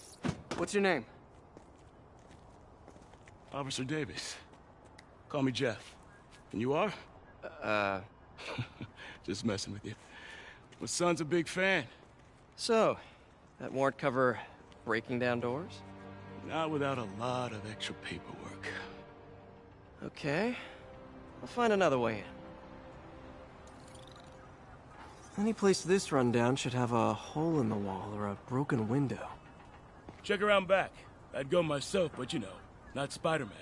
[SPEAKER 1] What's your name?
[SPEAKER 21] Officer Davis. Call me Jeff. And you are? Just messing with you. My son's a big fan.
[SPEAKER 1] So, that warrant cover breaking down doors?
[SPEAKER 21] Not without a lot of extra paperwork.
[SPEAKER 1] Okay. I'll find another way in. Any place this rundown should have a hole in the wall or a broken window.
[SPEAKER 21] Check around back. I'd go myself, but you know, not Spider-Man.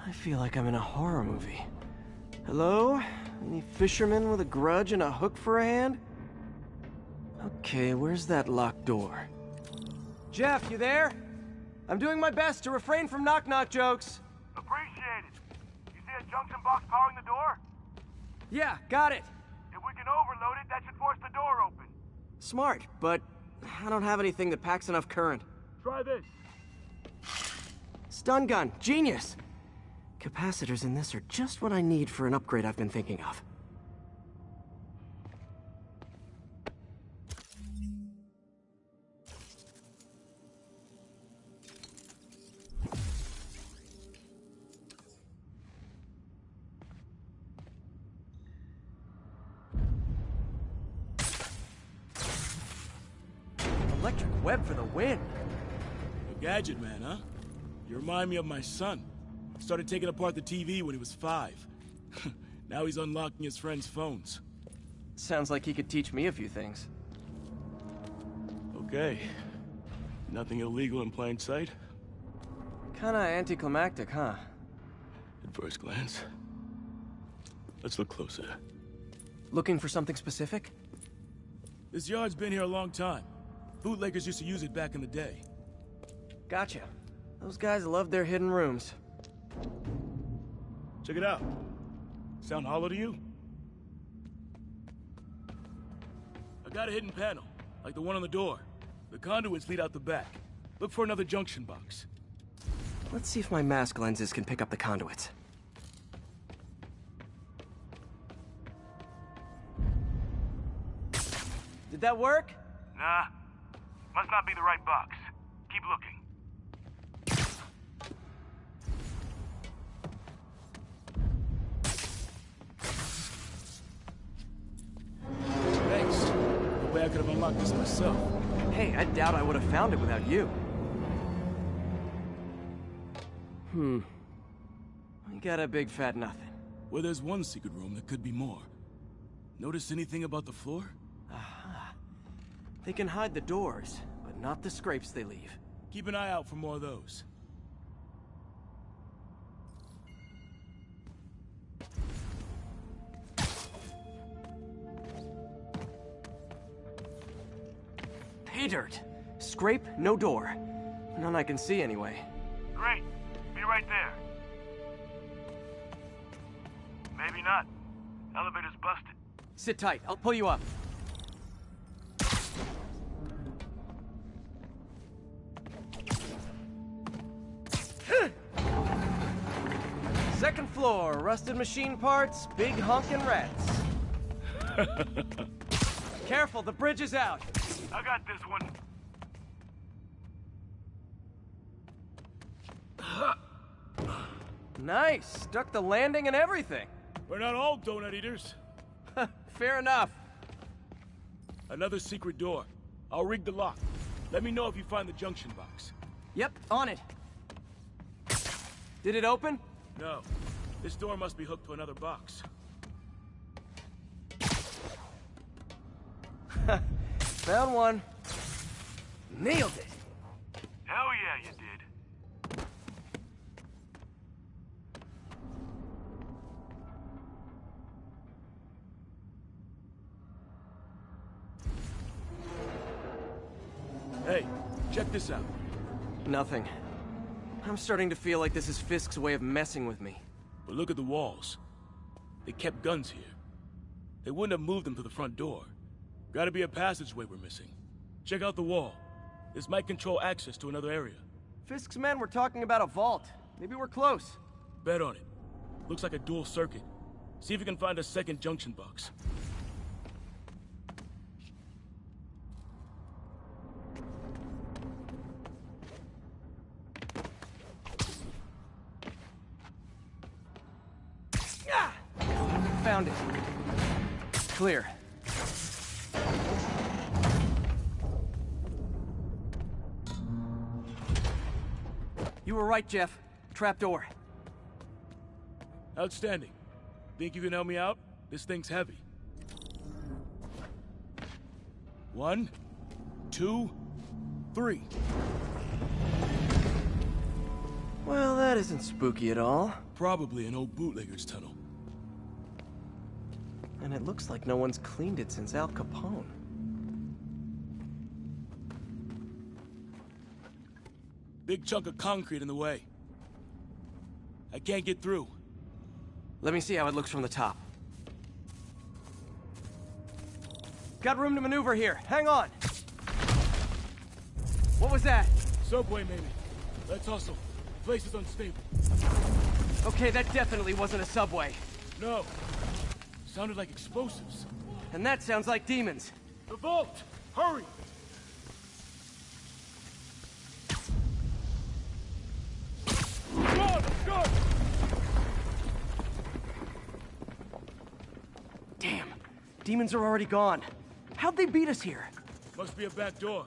[SPEAKER 1] I feel like I'm in a horror movie. Hello? Any fisherman with a grudge and a hook for a hand? Okay, where's that locked door? Jeff, you there? I'm doing my best to refrain from knock-knock jokes.
[SPEAKER 4] Appreciate it. You see a junction box powering the door?
[SPEAKER 1] Yeah, got it.
[SPEAKER 4] If we can overload it, that should force the door open.
[SPEAKER 1] Smart, but I don't have anything that packs enough current.
[SPEAKER 21] Try this.
[SPEAKER 1] Stun gun, genius! Capacitors in this are just what I need for an upgrade I've been thinking of. Electric web for the win!
[SPEAKER 21] A gadget man, huh? You remind me of my son. Started taking apart the TV when he was 5. Now he's unlocking his friends' phones.
[SPEAKER 1] Sounds like he could teach me a few things.
[SPEAKER 21] Okay. Nothing illegal in plain sight?
[SPEAKER 1] Kinda anticlimactic, huh?
[SPEAKER 21] At first glance. Let's look closer.
[SPEAKER 1] Looking for something specific?
[SPEAKER 21] This yard's been here a long time. Bootleggers used to use it back in the day.
[SPEAKER 1] Gotcha. Those guys love their hidden rooms.
[SPEAKER 21] Check it out. Sound hollow to you? I got a hidden panel, like the one on the door. The conduits lead out the back. Look for another junction box.
[SPEAKER 1] Let's see if my mask lenses can pick up the conduits. Did that work?
[SPEAKER 4] Nah. Must not be the right box. Keep looking.
[SPEAKER 21] Thanks. No way I could have unlocked this myself.
[SPEAKER 1] Hey, I doubt I would have found it without you. We got a big fat nothing.
[SPEAKER 21] Well, there's one secret room that could be more. Notice anything about the floor?
[SPEAKER 1] Aha. They can hide the doors, but not the scrapes they leave.
[SPEAKER 21] Keep an eye out for more of those.
[SPEAKER 1] Pay dirt. Scrape, no door. None I can see anyway.
[SPEAKER 4] Great. Be right there. Maybe not. Elevator's busted.
[SPEAKER 1] Sit tight. I'll pull you up. Second floor, rusted machine parts, big honkin' rats. Careful, the bridge is out.
[SPEAKER 4] I got this one.
[SPEAKER 1] Nice. Stuck the landing and everything.
[SPEAKER 21] We're not all donut eaters.
[SPEAKER 1] Fair enough.
[SPEAKER 21] Another secret door. I'll rig the lock. Let me know if you find the junction box.
[SPEAKER 1] Yep, on it. Did it open?
[SPEAKER 21] No. This door must be hooked to another box.
[SPEAKER 1] Found one. Nailed it.
[SPEAKER 21] Hell yeah, you did. Hey, check this out.
[SPEAKER 1] Nothing. I'm starting to feel like this is Fisk's way of messing with me.
[SPEAKER 21] But look at the walls. They kept guns here. They wouldn't have moved them to the front door. Gotta be a passageway we're missing. Check out the wall. This might control access to another area.
[SPEAKER 1] Fisk's men were talking about a vault. Maybe we're close.
[SPEAKER 21] Bet on it. Looks like a dual circuit. See if you can find a second junction box.
[SPEAKER 1] Found it. Clear. You were right, Jeff. Trapdoor.
[SPEAKER 21] Outstanding. Think you can help me out? This thing's heavy. 1, 2, 3.
[SPEAKER 1] Well, that isn't spooky at all.
[SPEAKER 21] Probably an old bootlegger's tunnel.
[SPEAKER 1] And it looks like no one's cleaned it since Al Capone.
[SPEAKER 21] Big chunk of concrete in the way. I can't get through.
[SPEAKER 1] Let me see how it looks from the top. Got room to maneuver here. Hang on. What was that?
[SPEAKER 21] Subway, maybe. Let's hustle. The place is unstable.
[SPEAKER 1] Okay, that definitely wasn't a subway.
[SPEAKER 21] No. Sounded like explosives.
[SPEAKER 1] And that sounds like demons.
[SPEAKER 21] The vault! Hurry! Come on, let's go!
[SPEAKER 1] Damn. Demons are already gone. How'd they beat us here?
[SPEAKER 21] Must be a back door.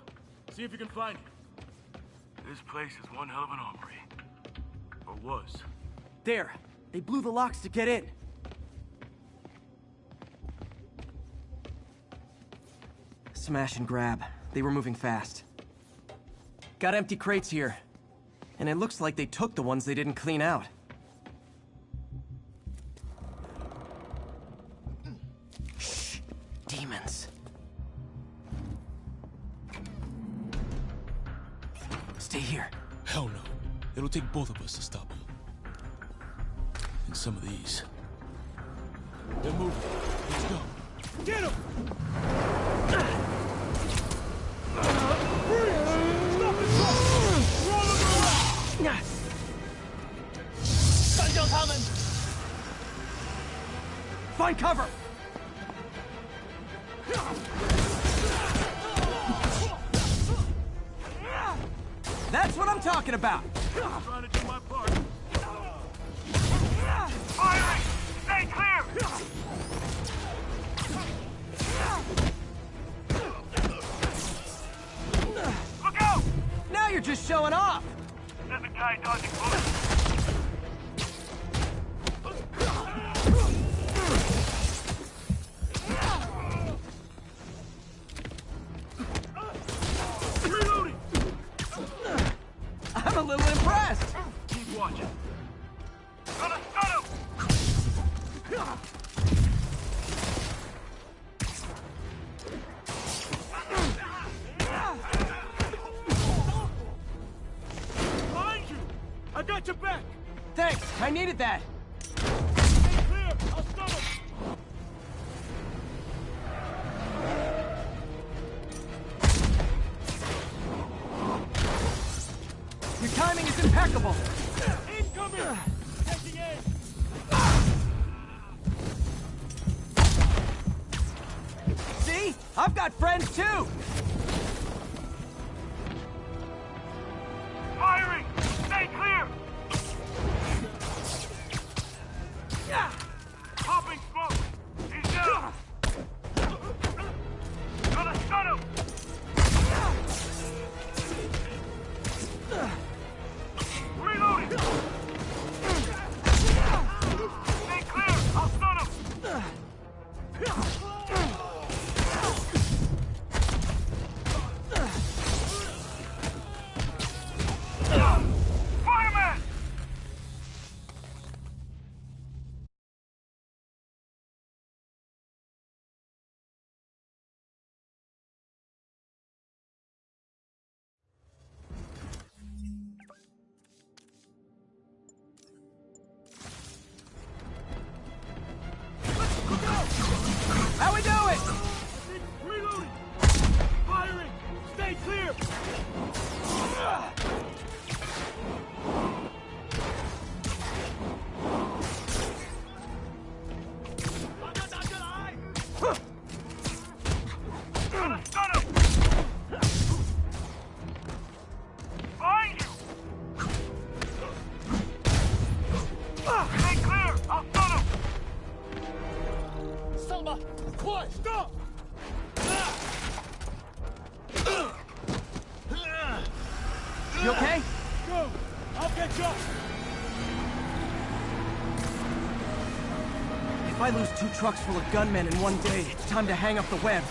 [SPEAKER 21] See if you can find it. This place is one hell of an armory. Or was.
[SPEAKER 1] There. They blew the locks to get in. Smash and grab. They were moving fast. Got empty crates here. And it looks like they took the ones they didn't clean out. Shh. Demons. Stay here.
[SPEAKER 21] Hell no. It'll take both of us to stop them. And some of these. They're moving. Let's go. Get them!
[SPEAKER 1] Find cover! That's what I'm talking about!
[SPEAKER 21] I'm trying to do my part.
[SPEAKER 4] Firing! Stay clear! Look out!
[SPEAKER 1] Now you're just showing off!
[SPEAKER 4] There's a guy dodging bullets.
[SPEAKER 1] I'm a little impressed!
[SPEAKER 21] Keep watching.
[SPEAKER 4] Gonna stun him!
[SPEAKER 21] Behind you! I got your back!
[SPEAKER 1] Thanks, I needed that!
[SPEAKER 21] Stay clear! I'll stun him!
[SPEAKER 1] Your timing is impeccable!
[SPEAKER 21] Incoming! Taking aim!
[SPEAKER 1] See? I've got friends too!
[SPEAKER 4] Firing! Stay clear!
[SPEAKER 21] Yeah!
[SPEAKER 4] Popping smoke! He's down! Selma! Quiet! Stop!
[SPEAKER 1] You okay?
[SPEAKER 21] Go! I'll get you up!
[SPEAKER 1] If I lose 2 trucks full of gunmen in one day, it's time to hang up the webs.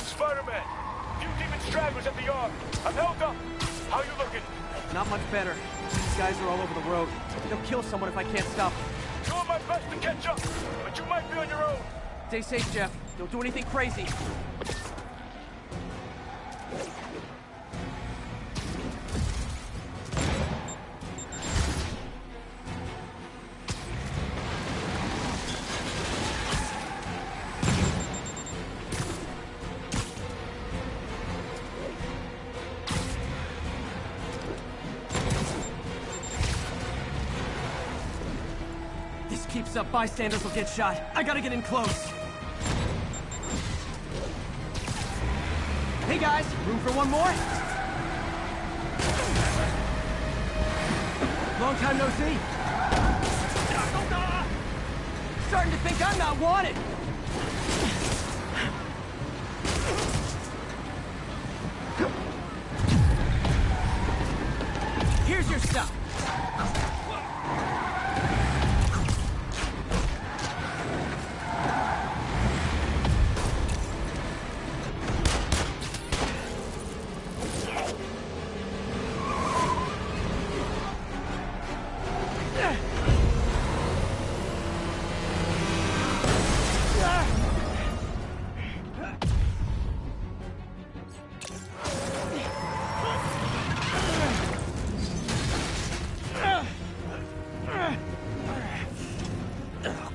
[SPEAKER 5] Spider-Man! Few demon stragglers at the yard. I'm held up. How you looking?
[SPEAKER 1] Not much better. These guys are all over the road. They'll kill someone if I can't stop them.
[SPEAKER 5] Doing my best to catch up, but you might be on your own.
[SPEAKER 1] Stay safe, Jeff. Don't do anything crazy. This keeps up, bystanders will get shot. I gotta get in close. Hey guys, room for one more? Long time no see. Starting to think I'm not wanted. Here's your stuff.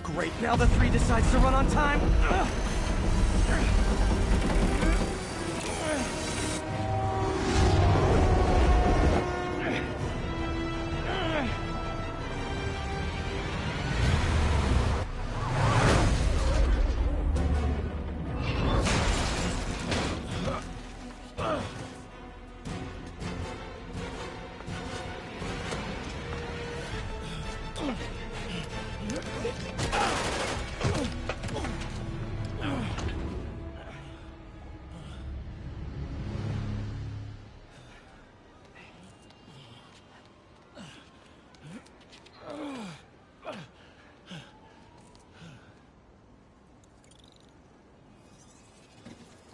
[SPEAKER 1] Great, now the 3 decides to run on time.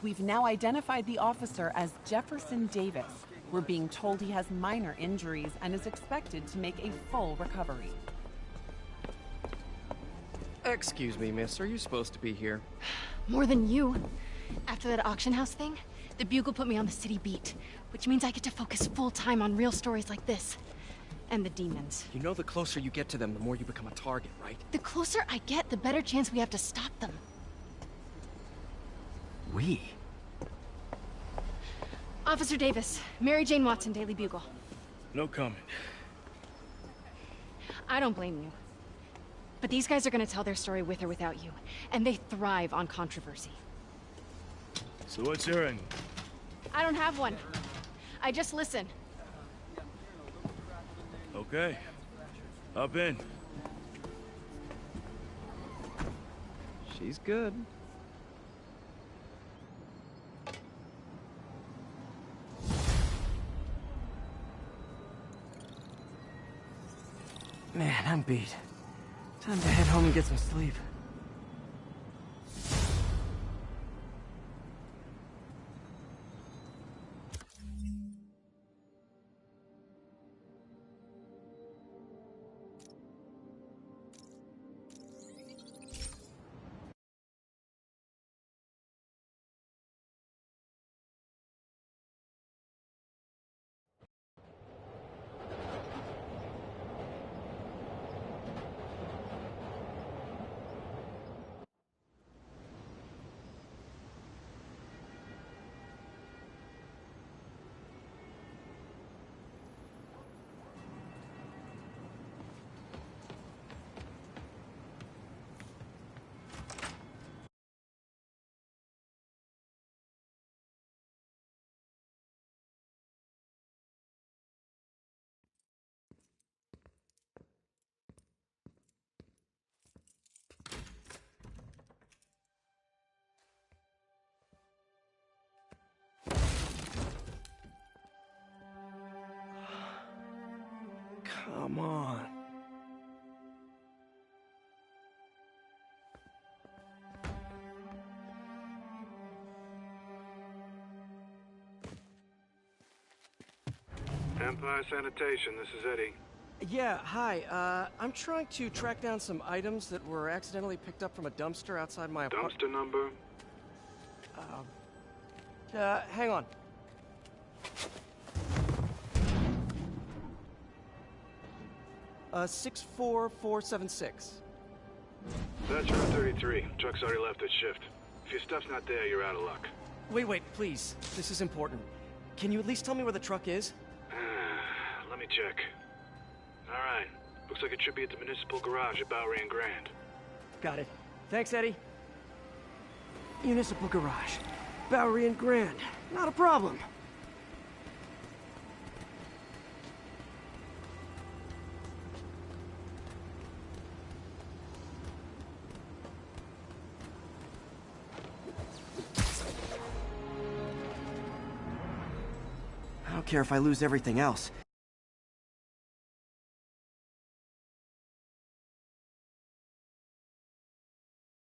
[SPEAKER 10] We've now identified the officer as Jefferson Davis. We're being told he has minor injuries and is expected to make a full recovery.
[SPEAKER 22] Excuse me, miss. Are you supposed to be here?
[SPEAKER 8] More than you. After that auction house thing, the Bugle put me on the city beat, which means I get to focus full-time on real stories like this. And the demons.
[SPEAKER 22] You know the closer you get to them, the more you become a target, right?
[SPEAKER 8] The closer I get, the better chance we have to stop them.
[SPEAKER 22] We?
[SPEAKER 8] Officer Davis, Mary Jane Watson, Daily Bugle.
[SPEAKER 21] No comment.
[SPEAKER 8] I don't blame you. But these guys are gonna tell their story with or without you, and they thrive on controversy.
[SPEAKER 21] So what's your angle?
[SPEAKER 8] I don't have one. I just listen.
[SPEAKER 21] Okay. Hop in.
[SPEAKER 22] She's good.
[SPEAKER 1] Man, I'm beat. Time to head home and get some sleep.
[SPEAKER 22] Come on.
[SPEAKER 5] Empire Sanitation, this is Eddie.
[SPEAKER 22] Yeah, hi. I'm trying to track down some items that were accidentally picked up from a dumpster outside my apartment.
[SPEAKER 5] Dumpster number?
[SPEAKER 22] Hang on. Uh, 64476.
[SPEAKER 5] That's Route 33. Truck's already left its shift. If your stuff's not there, you're out of luck.
[SPEAKER 22] Wait, please. This is important. Can you at least tell me where the truck is?
[SPEAKER 5] Let me check. Alright. Looks like it should be at the municipal garage at Bowery and Grand.
[SPEAKER 22] Got it. Thanks, Eddie. Municipal garage. Bowery and Grand. Not a problem. I don't care if I lose everything else.